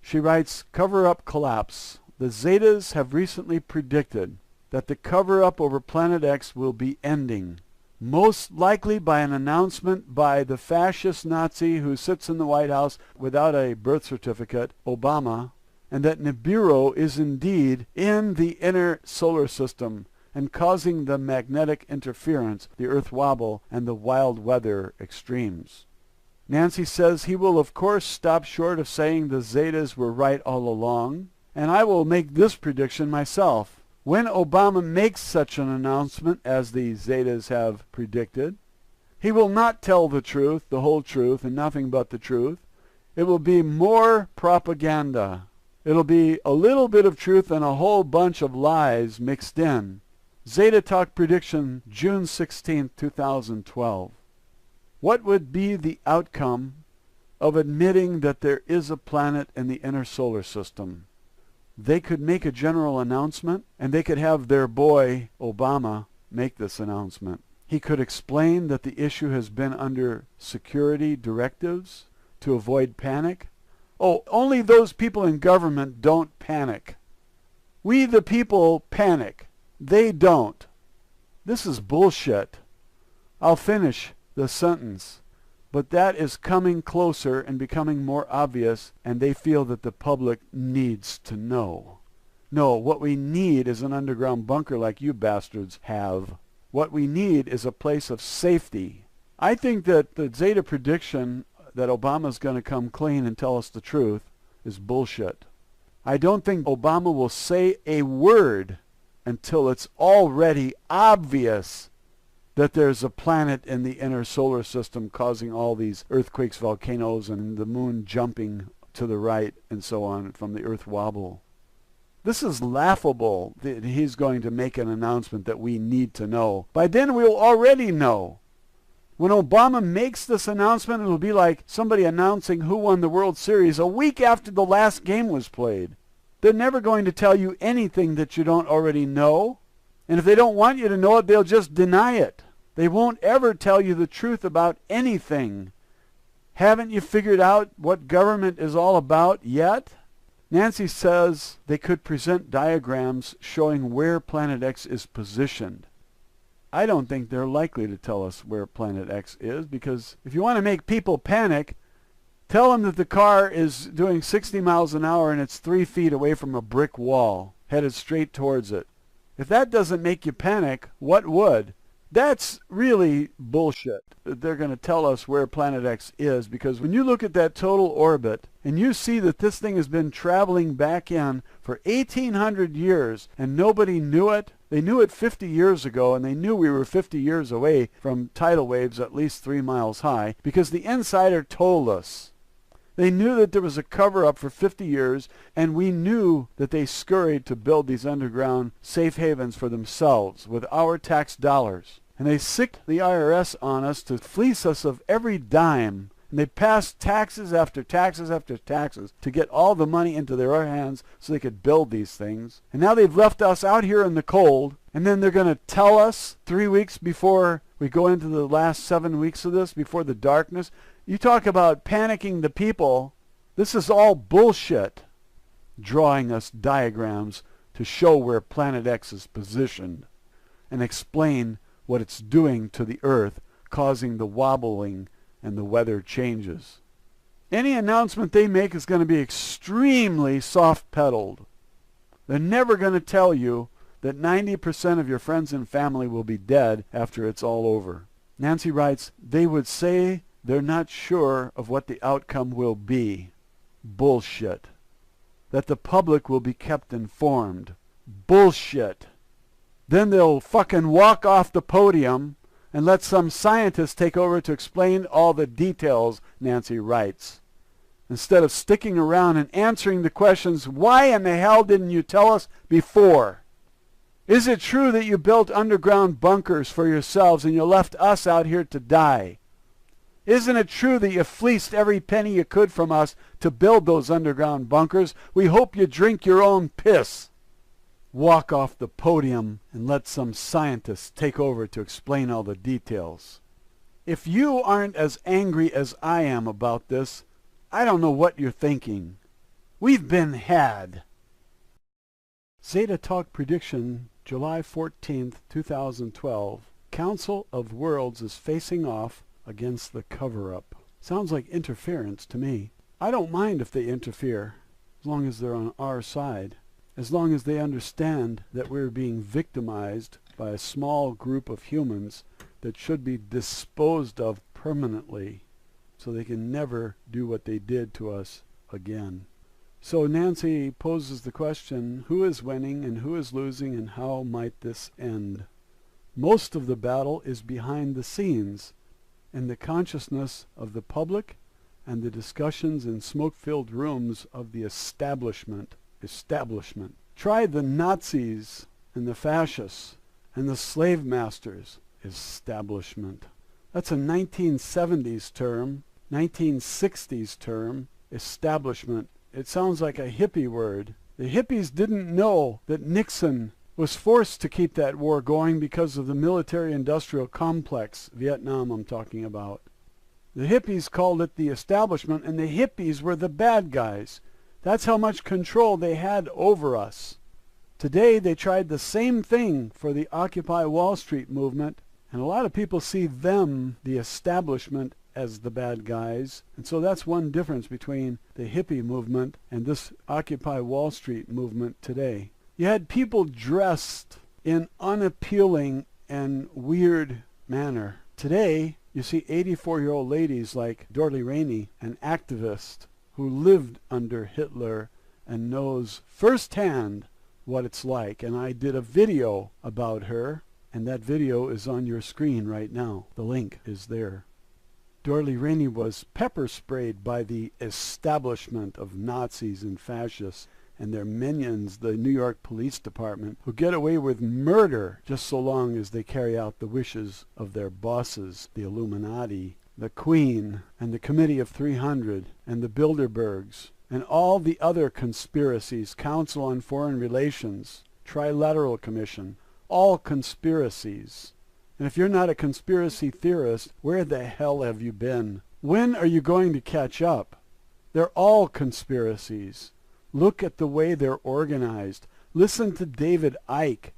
She writes, "Cover-up collapse. The Zetas have recently predicted that the cover-up over Planet X will be ending, most likely by an announcement by the fascist Nazi who sits in the White House without a birth certificate, Obama, and that Nibiru is indeed in the inner solar system and causing the magnetic interference, the earth wobble, and the wild weather extremes." Nancy says he will of course stop short of saying the Zetas were right all along, and I will make this prediction myself. When Obama makes such an announcement as the Zetas have predicted, he will not tell the truth, the whole truth, and nothing but the truth. It will be more propaganda. It'll be a little bit of truth and a whole bunch of lies mixed in. Zeta Talk prediction, June 16, 2012. What would be the outcome of admitting that there is a planet in the inner solar system? They could make a general announcement, and they could have their boy, Obama, make this announcement. He could explain that the issue has been under security directives to avoid panic. Oh, only those people in government don't panic. We the people panic. They don't. This is bullshit. I'll finish the sentence. But that is coming closer and becoming more obvious, and they feel that the public needs to know. No, what we need is an underground bunker like you bastards have. What we need is a place of safety. I think that the Zeta prediction that Obama's going to come clean and tell us the truth is bullshit. I don't think Obama will say a word until it's already obvious that there's a planet in the inner solar system causing all these earthquakes, volcanoes, and the moon jumping to the right and so on from the earth wobble. This is laughable that he's going to make an announcement that we need to know. By then we'll already know. When Obama makes this announcement, it'll be like somebody announcing who won the World Series a week after the last game was played. They're never going to tell you anything that you don't already know. And if they don't want you to know it, they'll just deny it. They won't ever tell you the truth about anything. Haven't you figured out what government is all about yet? Nancy says they could present diagrams showing where Planet X is positioned. I don't think they're likely to tell us where Planet X is, because if you want to make people panic, tell them that the car is doing 60 miles an hour and it's 3 feet away from a brick wall, headed straight towards it. If that doesn't make you panic, what would? That's really bullshit. They're going to tell us where Planet X is, because when you look at that total orbit and you see that this thing has been traveling back in for 1,800 years and nobody knew it. They knew it 50 years ago, and they knew we were 50 years away from tidal waves at least 3 miles high, because the insider told us. They knew that there was a cover-up for 50 years, and we knew that they scurried to build these underground safe havens for themselves with our tax dollars. And they sicked the IRS on us to fleece us of every dime. And they passed taxes after taxes after taxes to get all the money into their hands so they could build these things. And now they've left us out here in the cold, and then they're going to tell us 3 weeks before we go into the last 7 weeks of this, before the darkness. You talk about panicking the people. This is all bullshit. Drawing us diagrams to show where Planet X is positioned and explain what it's doing to the Earth, causing the wobbling and the weather changes. Any announcement they make is going to be extremely soft-pedaled. They're never going to tell you that 90% of your friends and family will be dead after it's all over. Nancy writes, they would say they're not sure of what the outcome will be. Bullshit. That the public will be kept informed. Bullshit. Then they'll fucking walk off the podium and let some scientist take over to explain all the details, Nancy writes. Instead of sticking around and answering the questions, why in the hell didn't you tell us before? Is it true that you built underground bunkers for yourselves and you left us out here to die? Isn't it true that you fleeced every penny you could from us to build those underground bunkers? We hope you drink your own piss. Walk off the podium and let some scientists take over to explain all the details. If you aren't as angry as I am about this, I don't know what you're thinking. We've been had. Zeta Talk Prediction, July 14th, 2012. Council of Worlds is facing off against the cover-up. Sounds like interference to me. I don't mind if they interfere, as long as they're on our side. As long as they understand that we're being victimized by a small group of humans that should be disposed of permanently, so they can never do what they did to us again. So Nancy poses the question, who is winning and who is losing, and how might this end? Most of the battle is behind the scenes, in the consciousness of the public and the discussions in smoke-filled rooms of the establishment. Try the Nazis and the fascists and the slave masters. Establishment. That's a 1970s term, 1960s term, establishment. It sounds like a hippie word. The hippies didn't know that Nixon was forced to keep that war going because of the military-industrial complex, Vietnam I'm talking about. The hippies called it the establishment, and the hippies were the bad guys. That's how much control they had over us. Today they tried the same thing for the Occupy Wall Street movement, and a lot of people see them, the establishment, as the bad guys. And so that's one difference between the hippie movement and this Occupy Wall Street movement today. You had people dressed in unappealing and weird manner. Today, you see 84-year-old ladies like Dorley Rainey, an activist who lived under Hitler and knows firsthand what it's like. And I did a video about her, and that video is on your screen right now. The link is there. Dorley Rainey was pepper sprayed by the establishment of Nazis and fascists and their minions, the New York Police Department, who get away with murder just so long as they carry out the wishes of their bosses, the Illuminati, the Queen, and the Committee of 300, and the Bilderbergs, and all the other conspiracies, Council on Foreign Relations, Trilateral Commission, all conspiracies. And if you're not a conspiracy theorist, where the hell have you been? When are you going to catch up? They're all conspiracies. Look at the way they're organized. Listen to David Icke.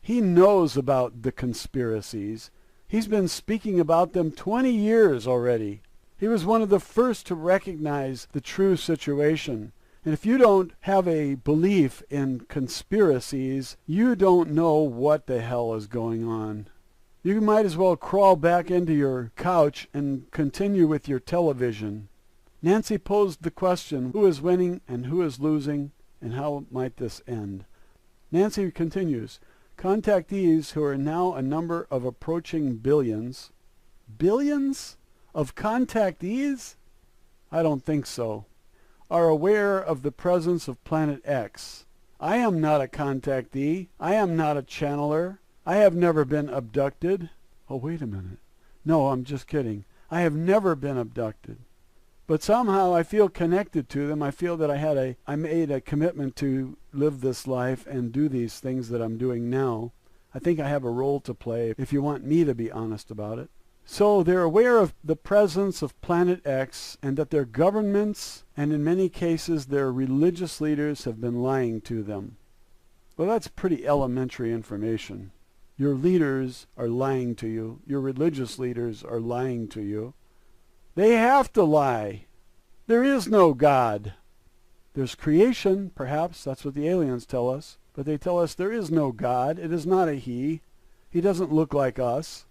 He knows about the conspiracies. He's been speaking about them 20 years already. He was one of the first to recognize the true situation. And if you don't have a belief in conspiracies, you don't know what the hell is going on. You might as well crawl back into your couch and continue with your television. Nancy posed the question, who is winning and who is losing, and how might this end? Nancy continues, contactees who are now a number of approaching billions. Billions of contactees? I don't think so. Are aware of the presence of Planet X. I am not a contactee. I am not a channeler. I have never been abducted. Oh, wait a minute. No, I'm just kidding. I have never been abducted. But somehow I feel connected to them. I feel that I made a commitment to live this life and do these things that I'm doing now. I think I have a role to play, if you want me to be honest about it. So they're aware of the presence of Planet X and that their governments, and in many cases their religious leaders, have been lying to them. Well, that's pretty elementary information. Your leaders are lying to you. Your religious leaders are lying to you. They have to lie. There is no God. There's creation, perhaps. That's what the aliens tell us. But they tell us there is no God. It is not a he. He doesn't look like us.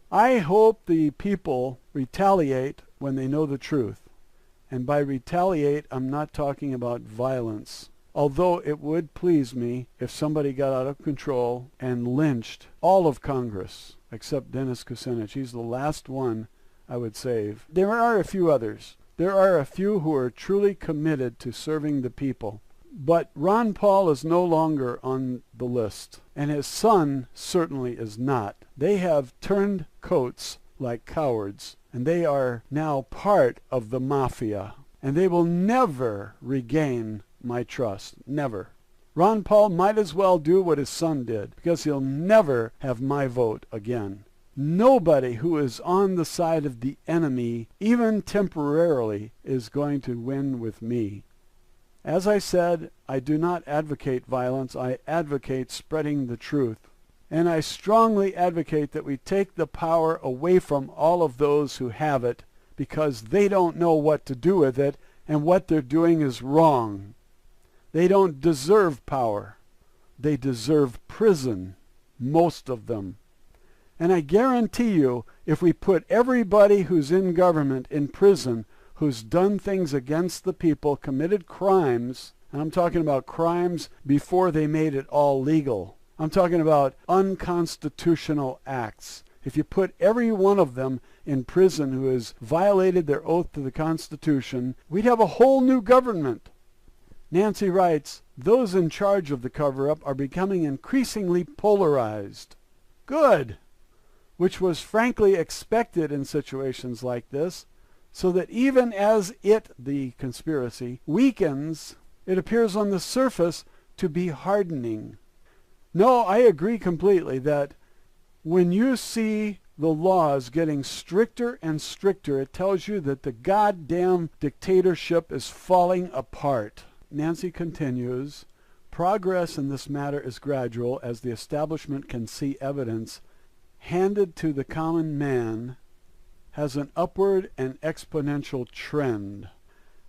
I hope the people retaliate when they know the truth. And by retaliate, I'm not talking about violence. Although it would please me if somebody got out of control and lynched all of Congress, except Dennis Kucinich. He's the last one I would save. There are a few others. There are a few who are truly committed to serving the people. But Ron Paul is no longer on the list, and his son certainly is not. They have turned coats like cowards, and they are now part of the mafia, and they will never regain my trust. Never. Ron Paul might as well do what his son did, because he'll never have my vote again. Nobody who is on the side of the enemy, even temporarily, is going to win with me. As I said, I do not advocate violence. I advocate spreading the truth. And I strongly advocate that we take the power away from all of those who have it, because they don't know what to do with it, and what they're doing is wrong. They don't deserve power. They deserve prison, most of them. And I guarantee you, if we put everybody who's in government in prison, who's done things against the people, committed crimes, and I'm talking about crimes before they made it all legal. I'm talking about unconstitutional acts. If you put every one of them in prison who has violated their oath to the Constitution, we'd have a whole new government. Nancy writes, those in charge of the cover-up are becoming increasingly polarized. Good. Which was frankly expected in situations like this, so that even as the conspiracy, weakens, it appears on the surface to be hardening. No, I agree completely that when you see the laws getting stricter and stricter, it tells you that the goddamn dictatorship is falling apart. Nancy continues, progress in this matter is gradual as the establishment can see evidence handed to the common man has an upward and exponential trend.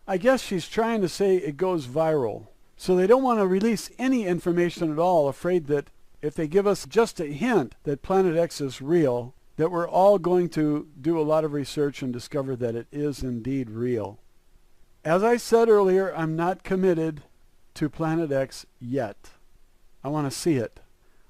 I guess she's trying to say it goes viral. So they don't want to release any information at all, afraid that if they give us just a hint that Planet X is real, that we're all going to do a lot of research and discover that it is indeed real. As I said earlier, I'm not committed to Planet X yet. I want to see it.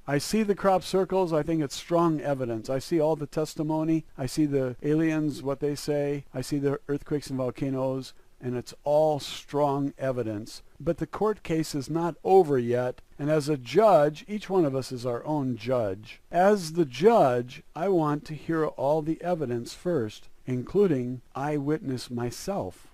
I see the crop circles. I think it's strong evidence. I see all the testimony. I see the aliens, what they say. I see the earthquakes and volcanoes, and it's all strong evidence. But the court case is not over yet, and as a judge, each one of us is our own judge. As the judge, I want to hear all the evidence first, including eyewitness myself.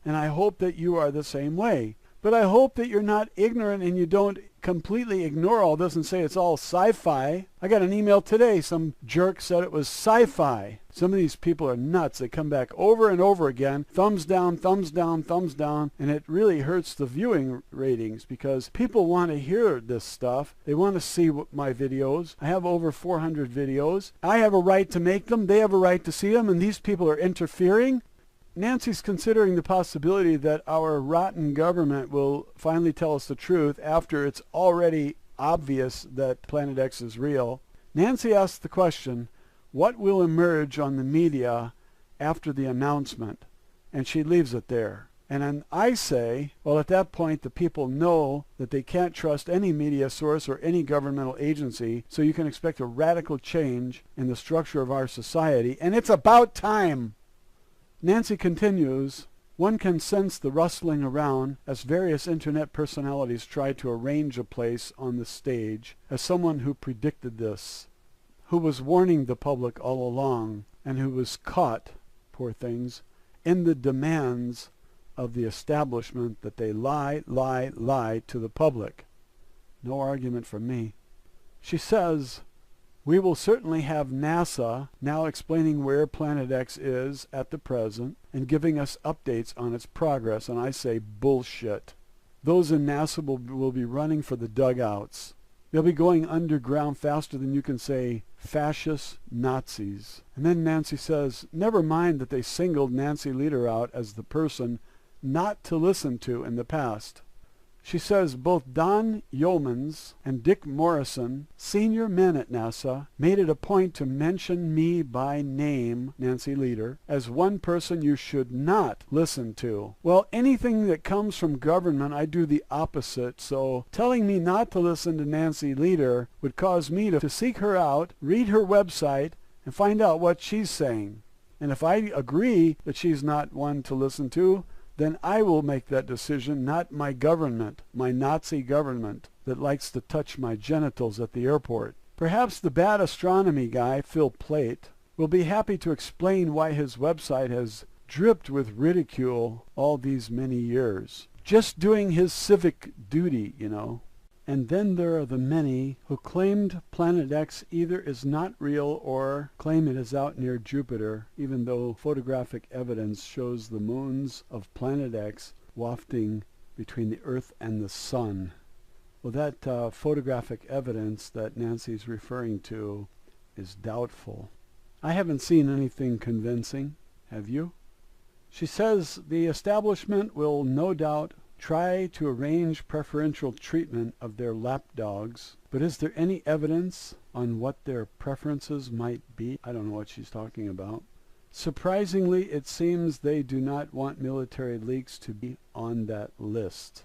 And I hope that you are the same way. But I hope that you're not ignorant and you don't completely ignore all this and say it's all sci-fi. I got an email today. Some jerk said it was sci-fi. Some of these people are nuts. They come back over and over again. Thumbs down, thumbs down, thumbs down. And it really hurts the viewing ratings because people want to hear this stuff. They want to see my videos. I have over 400 videos. I have a right to make them. They have a right to see them. And these people are interfering. Nancy's considering the possibility that our rotten government will finally tell us the truth after it's already obvious that Planet X is real. Nancy asked the question, what will emerge on the media after the announcement? And she leaves it there. And then I say, well, at that point, the people know that they can't trust any media source or any governmental agency, so you can expect a radical change in the structure of our society. And it's about time. Nancy continues, one can sense the rustling around as various internet personalities try to arrange a place on the stage as someone who predicted this, who was warning the public all along, and who was caught, poor things, in the demands of the establishment that they lie to the public. No argument from me. She says, we will certainly have NASA now explaining where Planet X is at the present and giving us updates on its progress, and I say bullshit. Those in NASA will be running for the dugouts. They'll be going underground faster than you can say fascist Nazis. And then Nancy says, never mind that they singled Nancy Lieder out as the person not to listen to in the past. She says both Don Yeomans and Dick Morrison, senior men at NASA, made it a point to mention me by name, Nancy Lieder, as one person you should not listen to. Well, anything that comes from government, I do the opposite, so telling me not to listen to Nancy Lieder would cause me to seek her out, read her website, and find out what she's saying. And if I agree that she's not one to listen to, then I will make that decision, not my government, my Nazi government that likes to touch my genitals at the airport. Perhaps the bad astronomy guy, Phil Plait, will be happy to explain why his website has dripped with ridicule all these many years. Just doing his civic duty, you know. And then there are the many who claimed Planet X either is not real or claim it is out near Jupiter, even though photographic evidence shows the moons of Planet X wafting between the Earth and the Sun. Well, that photographic evidence that Nancy's referring to is doubtful. I haven't seen anything convincing. Have you? She says the establishment will no doubt try to arrange preferential treatment of their lapdogs, but is there any evidence on what their preferences might be? I don't know what she's talking about. Surprisingly, it seems they do not want military leaks to be on that list.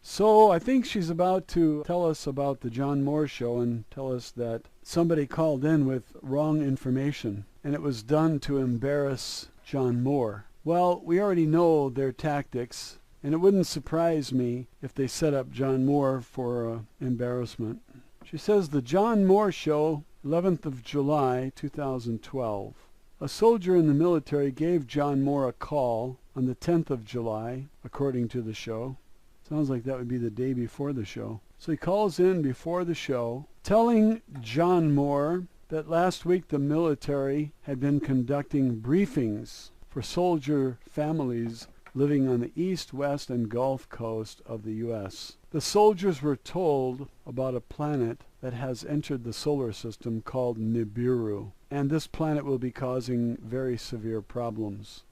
So I think she's about to tell us about the John Moore show and tell us that somebody called in with wrong information, and it was done to embarrass John Moore. Well, we already know their tactics. And it wouldn't surprise me if they set up John Moore for embarrassment. She says the John Moore show, 11th of July, 2012. A soldier in the military gave John Moore a call on the 10th of July, according to the show. Sounds like that would be the day before the show. So he calls in before the show, telling John Moore that last week the military had been conducting briefings for soldier families living on the east, west, and Gulf Coast of the U.S. The soldiers were told about a planet that has entered the solar system called Nibiru, and this planet will be causing very severe problems,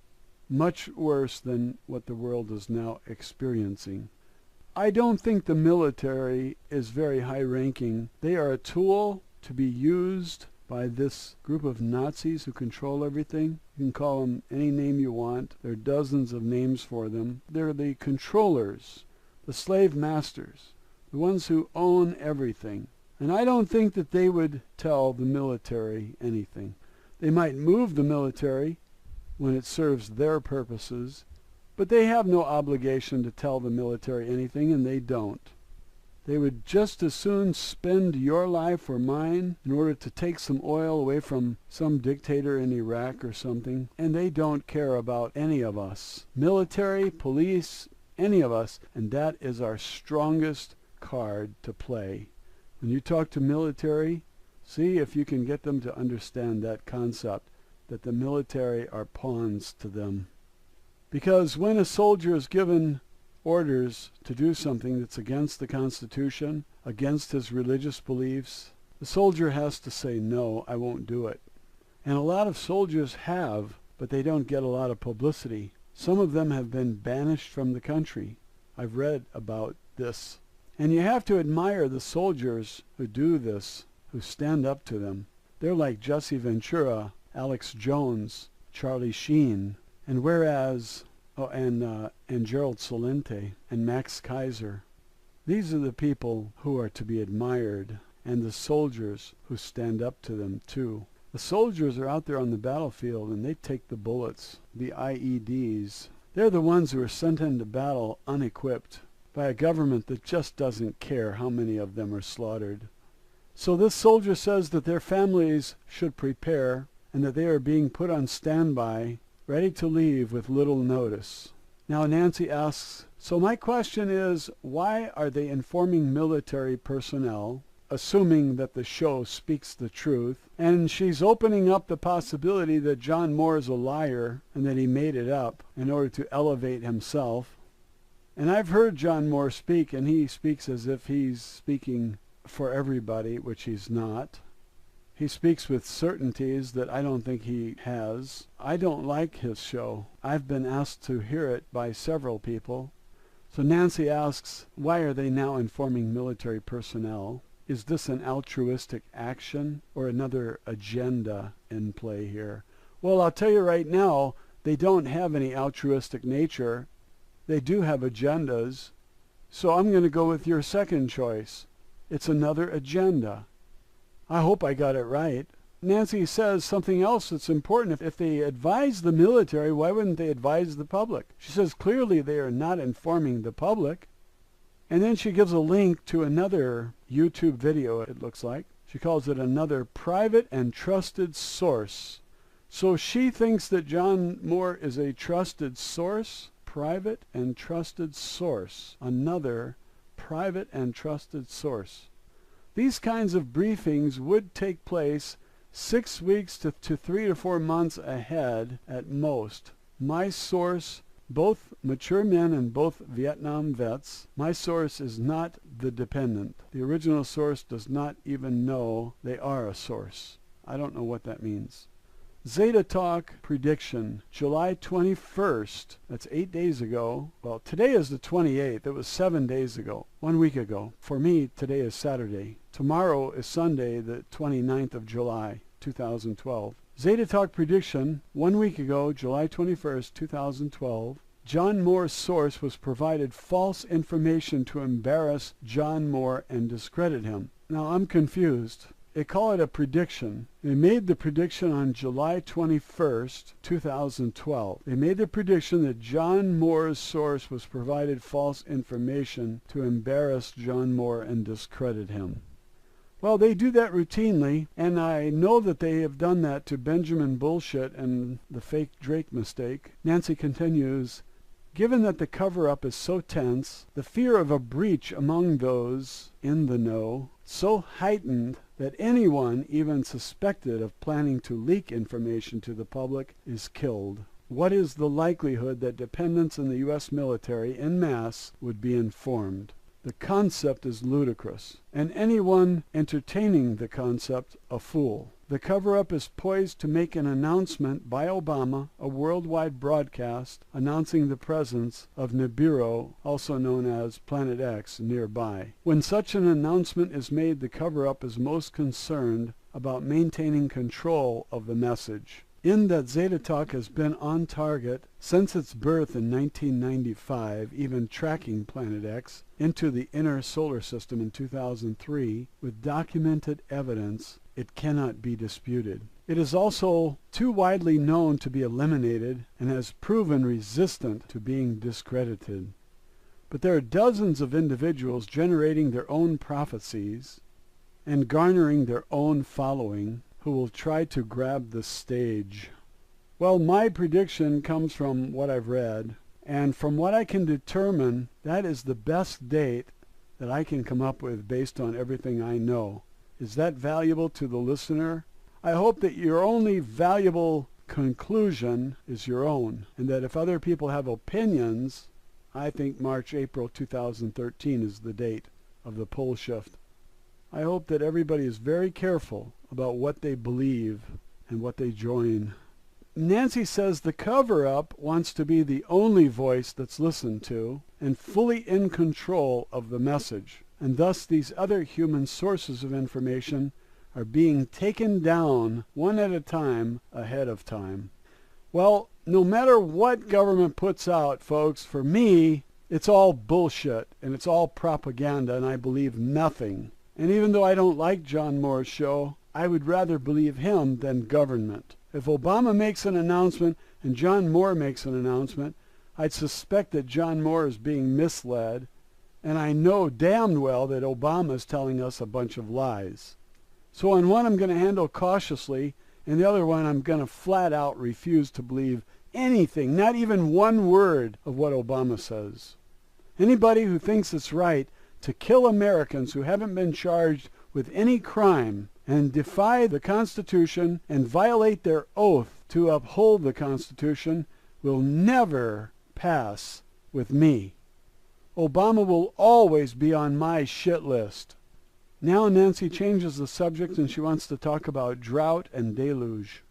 much worse than what the world is now experiencing. I don't think the military is very high-ranking. They are a tool to be used by this group of Nazis who control everything. You can call them any name you want. There are dozens of names for them. They're the controllers, the slave masters, the ones who own everything. And I don't think that they would tell the military anything. They might move the military when it serves their purposes, but they have no obligation to tell the military anything, and they don't. They would just as soon spend your life or mine in order to take some oil away from some dictator in Iraq or something, and they don't care about any of us. Military, police, any of us, and that is our strongest card to play. When you talk to military, see if you can get them to understand that concept, that the military are pawns to them. Because when a soldier is given orders to do something that's against the Constitution, against his religious beliefs, the soldier has to say, no, I won't do it. And a lot of soldiers have, but they don't get a lot of publicity. Some of them have been banished from the country. I've read about this. And you have to admire the soldiers who do this, who stand up to them. They're like Jesse Ventura, Alex Jones, Charlie Sheen, and Gerald Celente and Max Kaiser. These are the people who are to be admired, and the soldiers who stand up to them too. The soldiers are out there on the battlefield and they take the bullets, the IEDs. They're the ones who are sent into battle unequipped by a government that just doesn't care how many of them are slaughtered. So this soldier says that their families should prepare and that they are being put on standby, ready to leave with little notice. Now Nancy asks, so my question is, why are they informing military personnel, assuming that the show speaks the truth? And she's opening up the possibility that John Moore is a liar and that he made it up in order to elevate himself. And I've heard John Moore speak, and he speaks as if he's speaking for everybody, which he's not. He speaks with certainties that I don't think he has. I don't like his show. I've been asked to hear it by several people. So Nancy asks, why are they now informing military personnel? Is this an altruistic action or another agenda in play here? Well, I'll tell you right now, they don't have any altruistic nature. They do have agendas. So I'm going to go with your second choice. It's another agenda. I hope I got it right. Nancy says something else that's important. If they advise the military, why wouldn't they advise the public? She says clearly they are not informing the public. And then she gives a link to another YouTube video, it looks like. She calls it another private and trusted source. So she thinks that John Moore is a trusted source, private and trusted source, another private and trusted source. These kinds of briefings would take place 6 weeks to 3 to 4 months ahead at most. My source, both mature men and both Vietnam vets, my source is not the dependent. The original source does not even know they are a source. I don't know what that means. Zeta Talk prediction, July 21st. That's 8 days ago. Well, today is the 28th. It was 7 days ago, 1 week ago. For me, today is Saturday. Tomorrow is Sunday, the 29th of July, 2012. Zeta Talk prediction, 1 week ago, July 21st, 2012. John Moore's source was provided false information to embarrass John Moore and discredit him. Now, I'm confused. They call it a prediction. They made the prediction on July 21st, 2012. They made the prediction that John Moore's source was provided false information to embarrass John Moore and discredit him. Well, they do that routinely, and I know that they have done that to Benjamin Bullshit and the fake Drake mistake. Nancy continues, given that the cover-up is so tense, the fear of a breach among those in the know so heightened that anyone even suspected of planning to leak information to the public is killed. what is the likelihood that dependents in the U.S. military en masse would be informed? The concept is ludicrous, and anyone entertaining the concept a fool. The cover-up is poised to make an announcement by Obama, a worldwide broadcast announcing the presence of Nibiru, also known as Planet X, nearby. When such an announcement is made, the cover-up is most concerned about maintaining control of the message. In that Zeta Talk has been on target since its birth in 1995, even tracking Planet X into the inner solar system in 2003, with documented evidence, it cannot be disputed. It is also too widely known to be eliminated and has proven resistant to being discredited. But there are dozens of individuals generating their own prophecies and garnering their own following who will try to grab the stage. Well, my prediction comes from what I've read, and from what I can determine, that is the best date that I can come up with based on everything I know. Is that valuable to the listener? I hope that your only valuable conclusion is your own, and that if other people have opinions, I think March-April 2013 is the date of the pole shift. I hope that everybody is very careful about what they believe and what they join. Nancy says the cover-up wants to be the only voice that's listened to and fully in control of the message, and thus these other human sources of information are being taken down one at a time ahead of time. Well, no matter what government puts out, folks, for me, it's all bullshit and it's all propaganda, and I believe nothing. And even though I don't like John Moore's show, I would rather believe him than government. If Obama makes an announcement and John Moore makes an announcement, I'd suspect that John Moore is being misled, and I know damned well that Obama is telling us a bunch of lies. So on one I'm going to handle cautiously, and the other one I'm going to flat out refuse to believe anything, not even one word of what Obama says. Anybody who thinks it's right to kill Americans who haven't been charged with any crime and defy the Constitution and violate their oath to uphold the Constitution will never pass with me. Obama will always be on my shit list. Now Nancy changes the subject and she wants to talk about drought and deluge.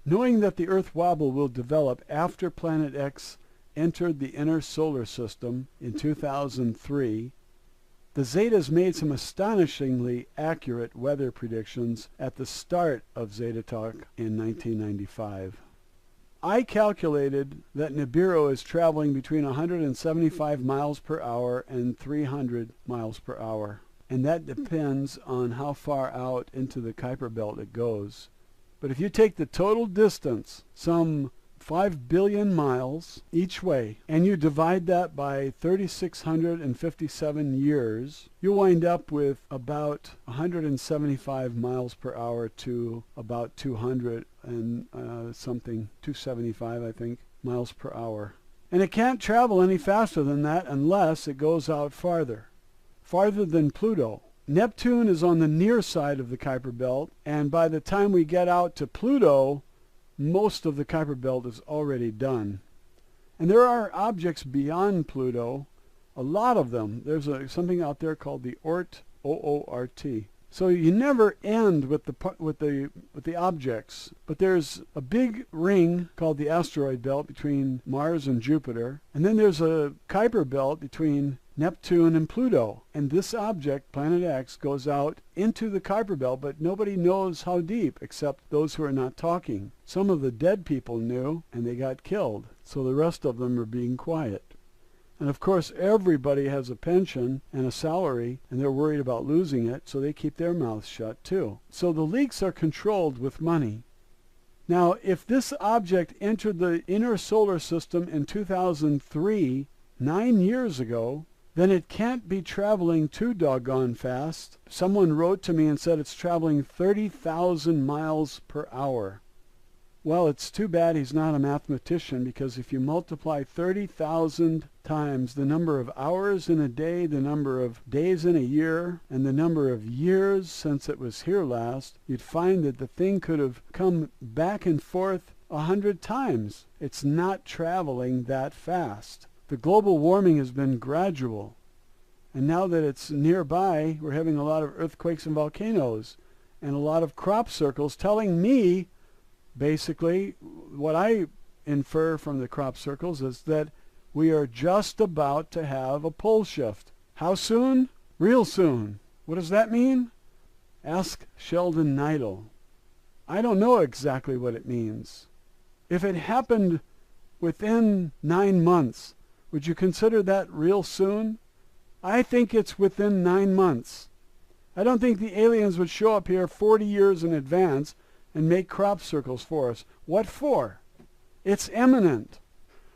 Knowing that the Earth wobble will develop after Planet X entered the inner solar system in 2003, the Zetas made some astonishingly accurate weather predictions at the start of Zeta Talk in 1995. I calculated that Nibiru is traveling between 175 miles per hour and 300 miles per hour, and that depends on how far out into the Kuiper Belt it goes. But if you take the total distance, some 5 billion miles each way, and you divide that by 3,657 years, you'll wind up with about 175 miles per hour to about 200 and something, 275 I think, miles per hour. And it can't travel any faster than that unless it goes out farther than Pluto. Neptune is on the near side of the Kuiper Belt, and by the time we get out to Pluto, most of the Kuiper Belt is already done. And there are objects beyond Pluto, a lot of them. There's something out there called the Oort, O-O-R-T. So you never end with the objects, but there's a big ring called the asteroid belt between Mars and Jupiter, and then there's a Kuiper Belt between Neptune and Pluto. And this object, Planet X, goes out into the Kuiper Belt, but nobody knows how deep except those who are not talking. Some of the dead people knew, and they got killed, so the rest of them are being quiet. And of course everybody has a pension and a salary, and they're worried about losing it, so they keep their mouths shut too. So the leaks are controlled with money. Now, if this object entered the inner solar system in 2003, 9 years ago, then it can't be traveling too doggone fast. Someone wrote to me and said it's traveling 30,000 miles per hour. Well, it's too bad he's not a mathematician, because if you multiply 30,000 times the number of hours in a day, the number of days in a year, and the number of years since it was here last, you'd find that the thing could have come back and forth 100 times. It's not traveling that fast. The global warming has been gradual. And now that it's nearby, we're having a lot of earthquakes and volcanoes and a lot of crop circles telling me, basically, what I infer from the crop circles is that we are just about to have a pole shift. How soon? Real soon. What does that mean? Ask Sheldon Neidl. I don't know exactly what it means. If it happened within 9 months, would you consider that real soon? I think it's within 9 months. I don't think the aliens would show up here 40 years in advance and make crop circles for us. What for? It's imminent.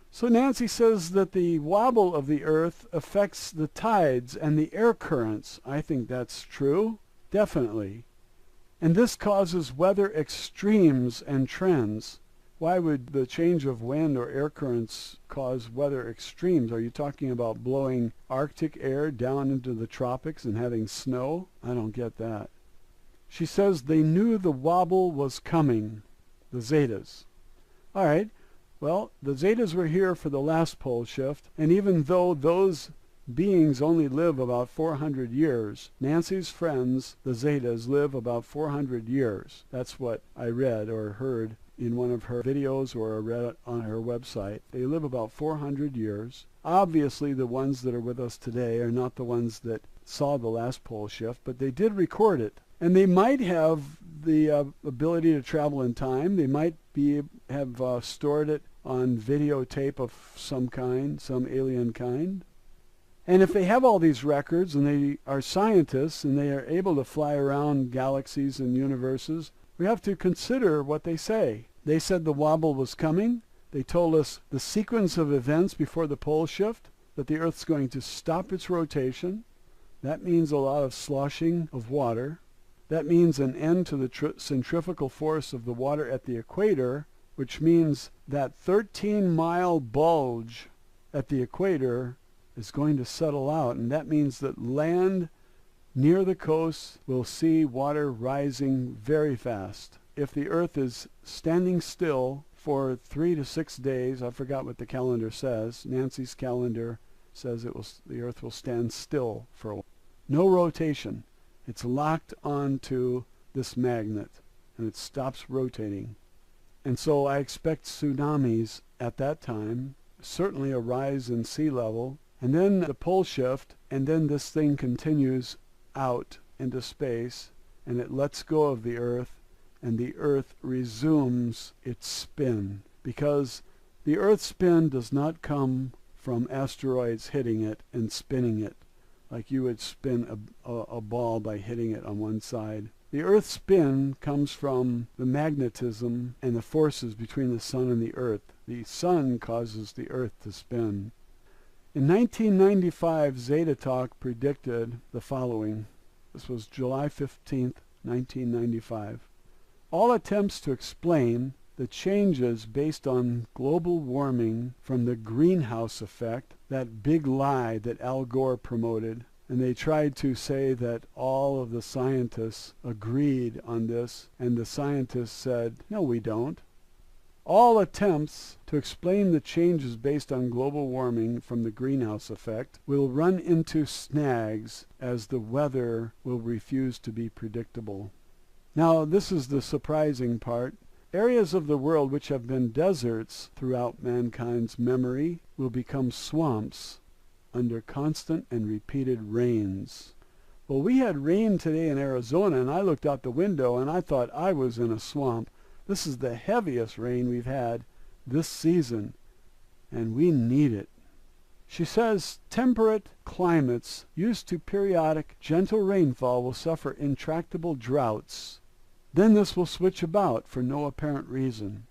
So Nancy says that the wobble of the earth affects the tides and the air currents. I think that's true, definitely. And this causes weather extremes and trends. Why would the change of wind or air currents cause weather extremes? Are you talking about blowing Arctic air down into the tropics and having snow? I don't get that. She says they knew the wobble was coming, the Zetas. All right. Well, the Zetas were here for the last pole shift, and even though those beings only live about 400 years, Nancy's friends, the Zetas, live about 400 years. That's what I read or heard in one of her videos or read on her website. They live about 400 years. Obviously, the ones that are with us today are not the ones that saw the last pole shift, but they did record it. And they might have the ability to travel in time. They might have stored it on videotape of some kind, some alien kind. And if they have all these records and they are scientists and they are able to fly around galaxies and universes, we have to consider what they say. They said the wobble was coming. They told us the sequence of events before the pole shift, that the Earth's going to stop its rotation. That means a lot of sloshing of water. That means an end to the centrifugal force of the water at the equator, which means that 13-mile bulge at the equator is going to settle out, and that means that land near the coast will see water rising very fast. If the Earth is standing still for 3 to 6 days, I forgot what the calendar says. Nancy's calendar says the Earth will stand still for a while. No rotation. It's locked onto this magnet, and it stops rotating. And so I expect tsunamis at that time, certainly a rise in sea level, and then the pole shift, and then this thing continues out into space, and it lets go of the Earth, and the Earth resumes its spin. Because the Earth's spin does not come from asteroids hitting it and spinning it, like you would spin a ball by hitting it on one side. The Earth's spin comes from the magnetism and the forces between the sun and the Earth. The sun causes the Earth to spin. In 1995, Zeta Talk predicted the following. This was July 15th, 1995. All attempts to explain the changes based on global warming from the greenhouse effect, that big lie that Al Gore promoted, and they tried to say that all of the scientists agreed on this, and the scientists said, no, we don't. All attempts to explain the changes based on global warming from the greenhouse effect will run into snags, as the weather will refuse to be predictable. Now, this is the surprising part. Areas of the world which have been deserts throughout mankind's memory will become swamps under constant and repeated rains. Well, we had rain today in Arizona, and I looked out the window and I thought I was in a swamp. This is the heaviest rain we've had this season, and we need it. She says temperate climates used to periodic gentle rainfall will suffer intractable droughts. Then this will switch about for no apparent reason.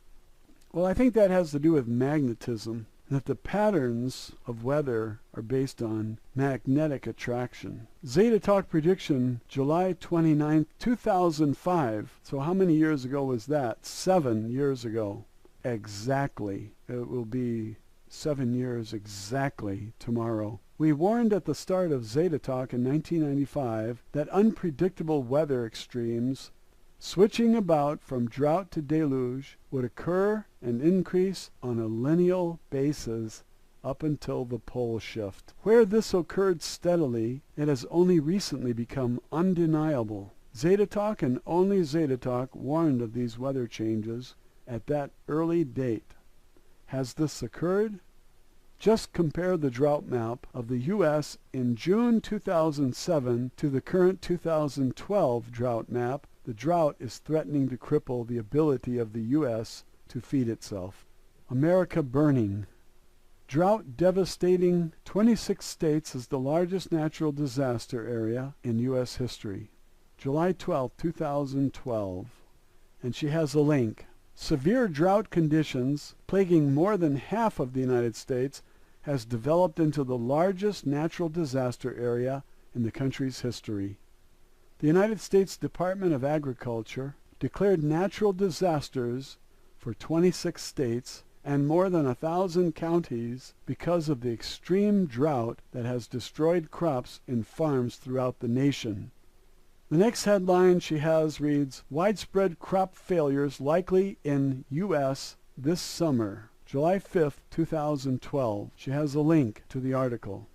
Well, I think that has to do with magnetism, that the patterns of weather are based on magnetic attraction. Zeta Talk prediction, July 29th, 2005. So how many years ago was that? 7 years ago. Exactly. It will be 7 years exactly tomorrow. We warned at the start of Zeta Talk in 1995 that unpredictable weather extremes, Switching about from drought to deluge would occur and increase on a lineal basis up until the pole shift. Where this occurred steadily, it has only recently become undeniable. Zetatalk and only Zetatalk warned of these weather changes at that early date. Has this occurred? Just compare the drought map of the U.S. in June 2007 to the current 2012 drought map. The drought is threatening to cripple the ability of the U.S. to feed itself. America burning. Drought devastating 26 states is the largest natural disaster area in U.S. history. July 12, 2012. And she has a link. Severe drought conditions plaguing more than half of the United States has developed into the largest natural disaster area in the country's history. The United States Department of Agriculture declared natural disasters for 26 states and more than 1,000 counties because of the extreme drought that has destroyed crops in farms throughout the nation. The next headline she has reads, Widespread crop failures likely in U.S. this summer. July 5, 2012. She has a link to the article.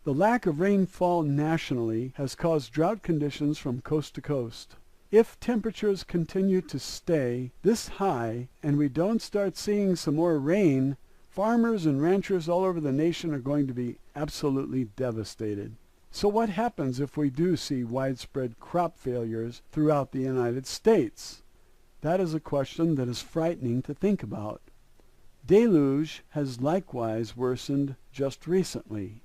The lack of rainfall nationally has caused drought conditions from coast to coast. If temperatures continue to stay this high and we don't start seeing some more rain, farmers and ranchers all over the nation are going to be absolutely devastated. So what happens if we do see widespread crop failures throughout the United States? That is a question that is frightening to think about. Deluge has likewise worsened just recently.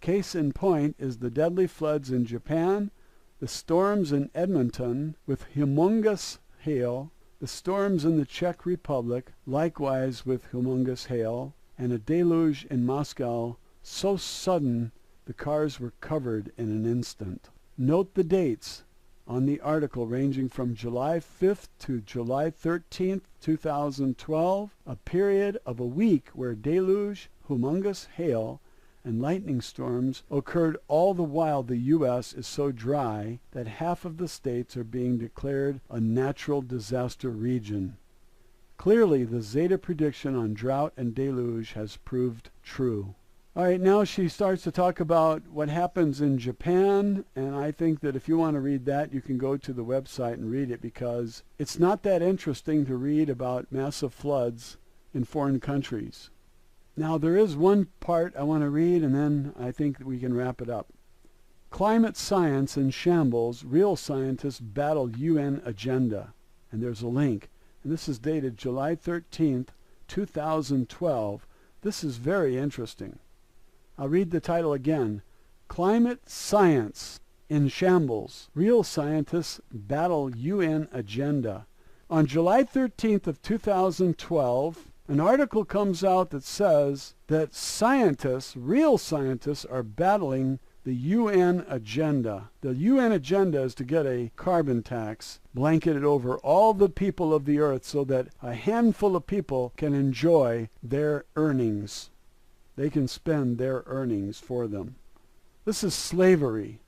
Case in point is the deadly floods in Japan, the storms in Edmonton with humongous hail, the storms in the Czech Republic, likewise with humongous hail, and a deluge in Moscow so sudden the cars were covered in an instant. Note the dates on the article ranging from July 5th to July 13th, 2012, a period of a week where deluge, humongous hail, and lightning storms occurred all the while the U.S. is so dry that half of the states are being declared a natural disaster region. Clearly, the Zeta prediction on drought and deluge has proved true. All right, now she starts to talk about what happens in Japan, and I think that if you want to read that, you can go to the website and read it because it's not that interesting to read about massive floods in foreign countries. Now, there is one part I want to read, and then I think that we can wrap it up. Climate science in shambles, real scientists battle UN agenda. And there's a link. And this is dated July 13th, 2012. This is very interesting. I'll read the title again. Climate science in shambles, real scientists battle UN agenda. On July 13th of 2012, an article comes out that says that scientists, real scientists, are battling the UN agenda. The UN agenda is to get a carbon tax blanketed over all the people of the earth so that a handful of people can enjoy their earnings. They can spend their earnings for them. This is slavery.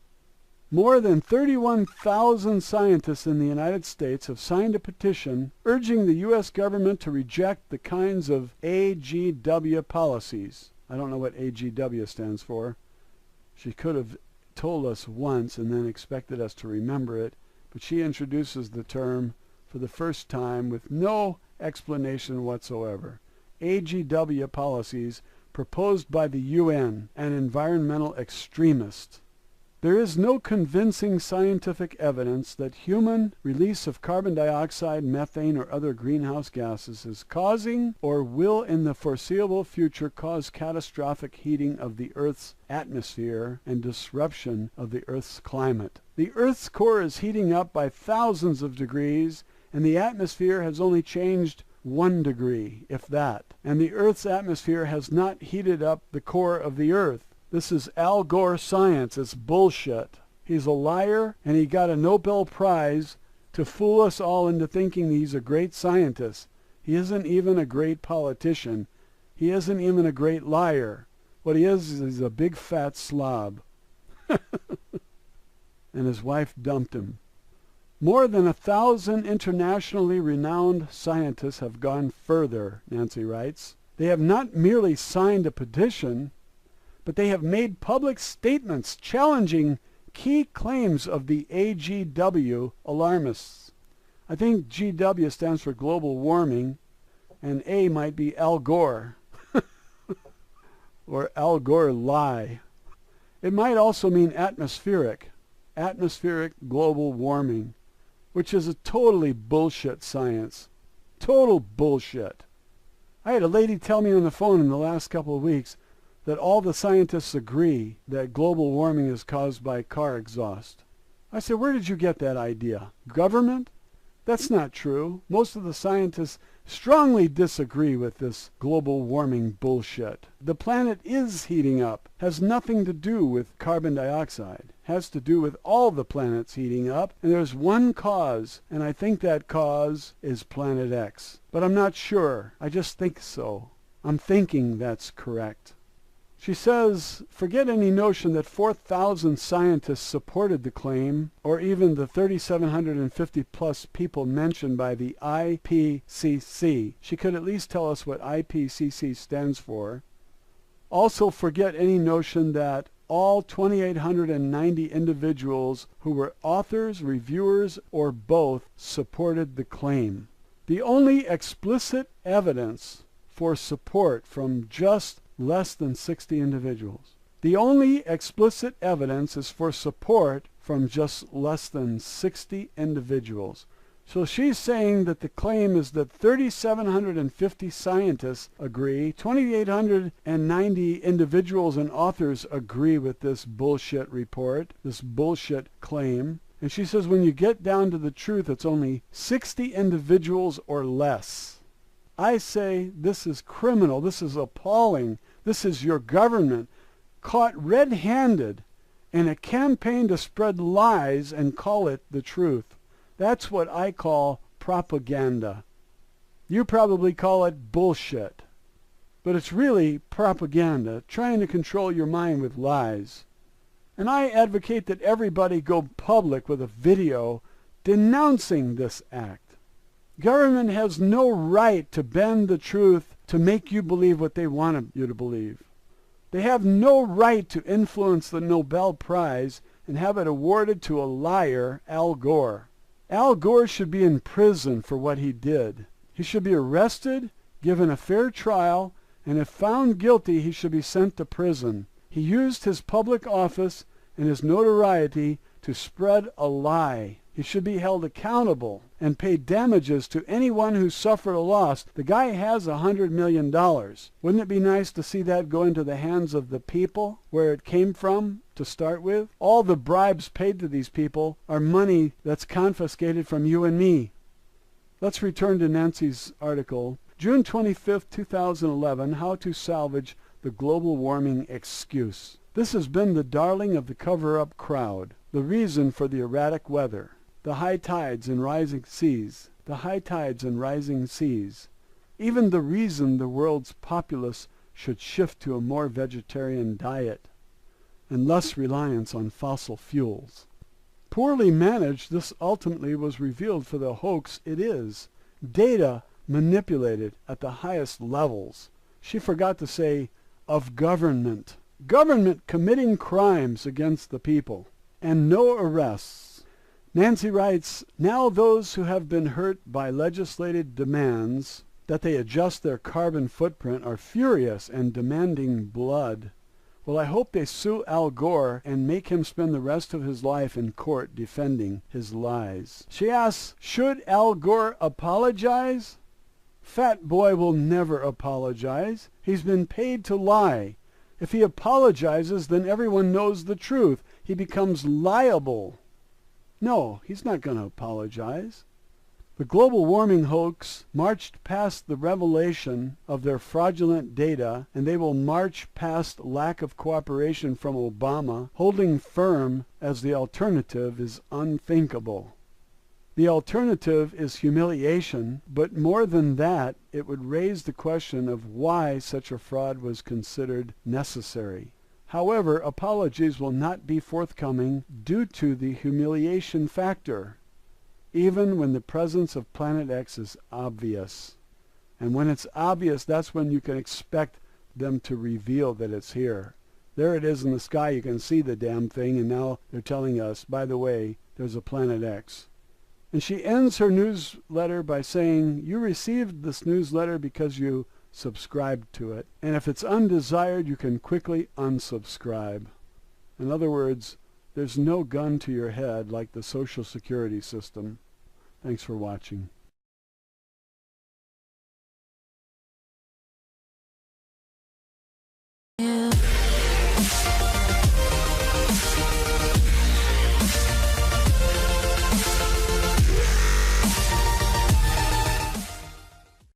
More than 31,000 scientists in the United States have signed a petition urging the U.S. government to reject the kinds of AGW policies. I don't know what AGW stands for. She could have told us once and then expected us to remember it, but she introduces the term for the first time with no explanation whatsoever. AGW policies proposed by the UN, an environmental extremist. There is no convincing scientific evidence that human release of carbon dioxide, methane, or other greenhouse gases is causing or will in the foreseeable future cause catastrophic heating of the Earth's atmosphere and disruption of the Earth's climate. The Earth's core is heating up by thousands of degrees, and the atmosphere has only changed 1 degree, if that. And the Earth's atmosphere has not heated up the core of the Earth. This is Al Gore science. It's bullshit. He's a liar, and he got a Nobel Prize to fool us all into thinking he's a great scientist. He isn't even a great politician. He isn't even a great liar. What he is he's a big fat slob. And his wife dumped him. More than 1,000 internationally renowned scientists have gone further, Nancy writes. They have not merely signed a petition, but they have made public statements challenging key claims of the AGW alarmists. I think GW stands for global warming, and A might be Al Gore, or Al Gore lie. It might also mean atmospheric global warming, which is a totally bullshit science. Total bullshit. I had a lady tell me on the phone in the last couple of weeks that all the scientists agree that global warming is caused by car exhaust. I said, where did you get that idea? Government? That's not true. Most of the scientists strongly disagree with this global warming bullshit. The planet is heating up. Has nothing to do with carbon dioxide. Has to do with all the planets heating up. And there's one cause, and I think that cause is Planet X. But I'm not sure. I just think so. I'm thinking that's correct. She says, forget any notion that 4,000 scientists supported the claim, or even the 3,750 plus people mentioned by the IPCC. She could at least tell us what IPCC stands for. Also forget any notion that all 2,890 individuals who were authors, reviewers, or both supported the claim. The only explicit evidence for support from just less than 60 individuals. The only explicit evidence is for support from just less than 60 individuals. So she's saying that the claim is that 3,750 scientists agree, 2,890 individuals and authors agree with this bullshit report, this bullshit claim. And she says when you get down to the truth, it's only 60 individuals or less. I say this is criminal, this is appalling, this is your government caught red-handed in a campaign to spread lies and call it the truth. That's what I call propaganda. You probably call it bullshit, but it's really propaganda, trying to control your mind with lies. And I advocate that everybody go public with a video denouncing this act. Government has no right to bend the truth to make you believe what they want you to believe. They have no right to influence the Nobel Prize and have it awarded to a liar, Al Gore. Al Gore should be in prison for what he did. He should be arrested, given a fair trial, and if found guilty, he should be sent to prison. He used his public office and his notoriety to spread a lie. He should be held accountable and pay damages to anyone who suffered a loss. The guy has $100 million. Wouldn't it be nice to see that go into the hands of the people where it came from to start with? All the bribes paid to these people are money that's confiscated from you and me. Let's return to Nancy's article. June 25th, 2011, How to Salvage the Global Warming Excuse. This has been the darling of the cover-up crowd, the reason for the erratic weather. The high tides and rising seas, the high tides and rising seas, even the reason the world's populace should shift to a more vegetarian diet and less reliance on fossil fuels. Poorly managed, this ultimately was revealed for the hoax it is. Data manipulated at the highest levels. She forgot to say, of government. Government committing crimes against the people, and no arrests. Nancy writes, now those who have been hurt by legislated demands that they adjust their carbon footprint are furious and demanding blood. Well, I hope they sue Al Gore and make him spend the rest of his life in court defending his lies. She asks, should Al Gore apologize? Fat boy will never apologize. He's been paid to lie. If he apologizes, then everyone knows the truth. He becomes liable. No, he's not going to apologize. The global warming hoax marched past the revelation of their fraudulent data, and they will march past lack of cooperation from Obama, holding firm as the alternative is unthinkable. The alternative is humiliation, but more than that, it would raise the question of why such a fraud was considered necessary. However, apologies will not be forthcoming due to the humiliation factor. even when the presence of Planet X is obvious. And when it's obvious, that's when you can expect them to reveal that it's here. There it is in the sky. You can see the damn thing, and now they're telling us, by the way, there's a Planet X. And she ends her newsletter by saying, you received this newsletter because you subscribed to it. And if it's undesired, you can quickly unsubscribe. In other words, there's no gun to your head like the Social Security system. Thanks for watching.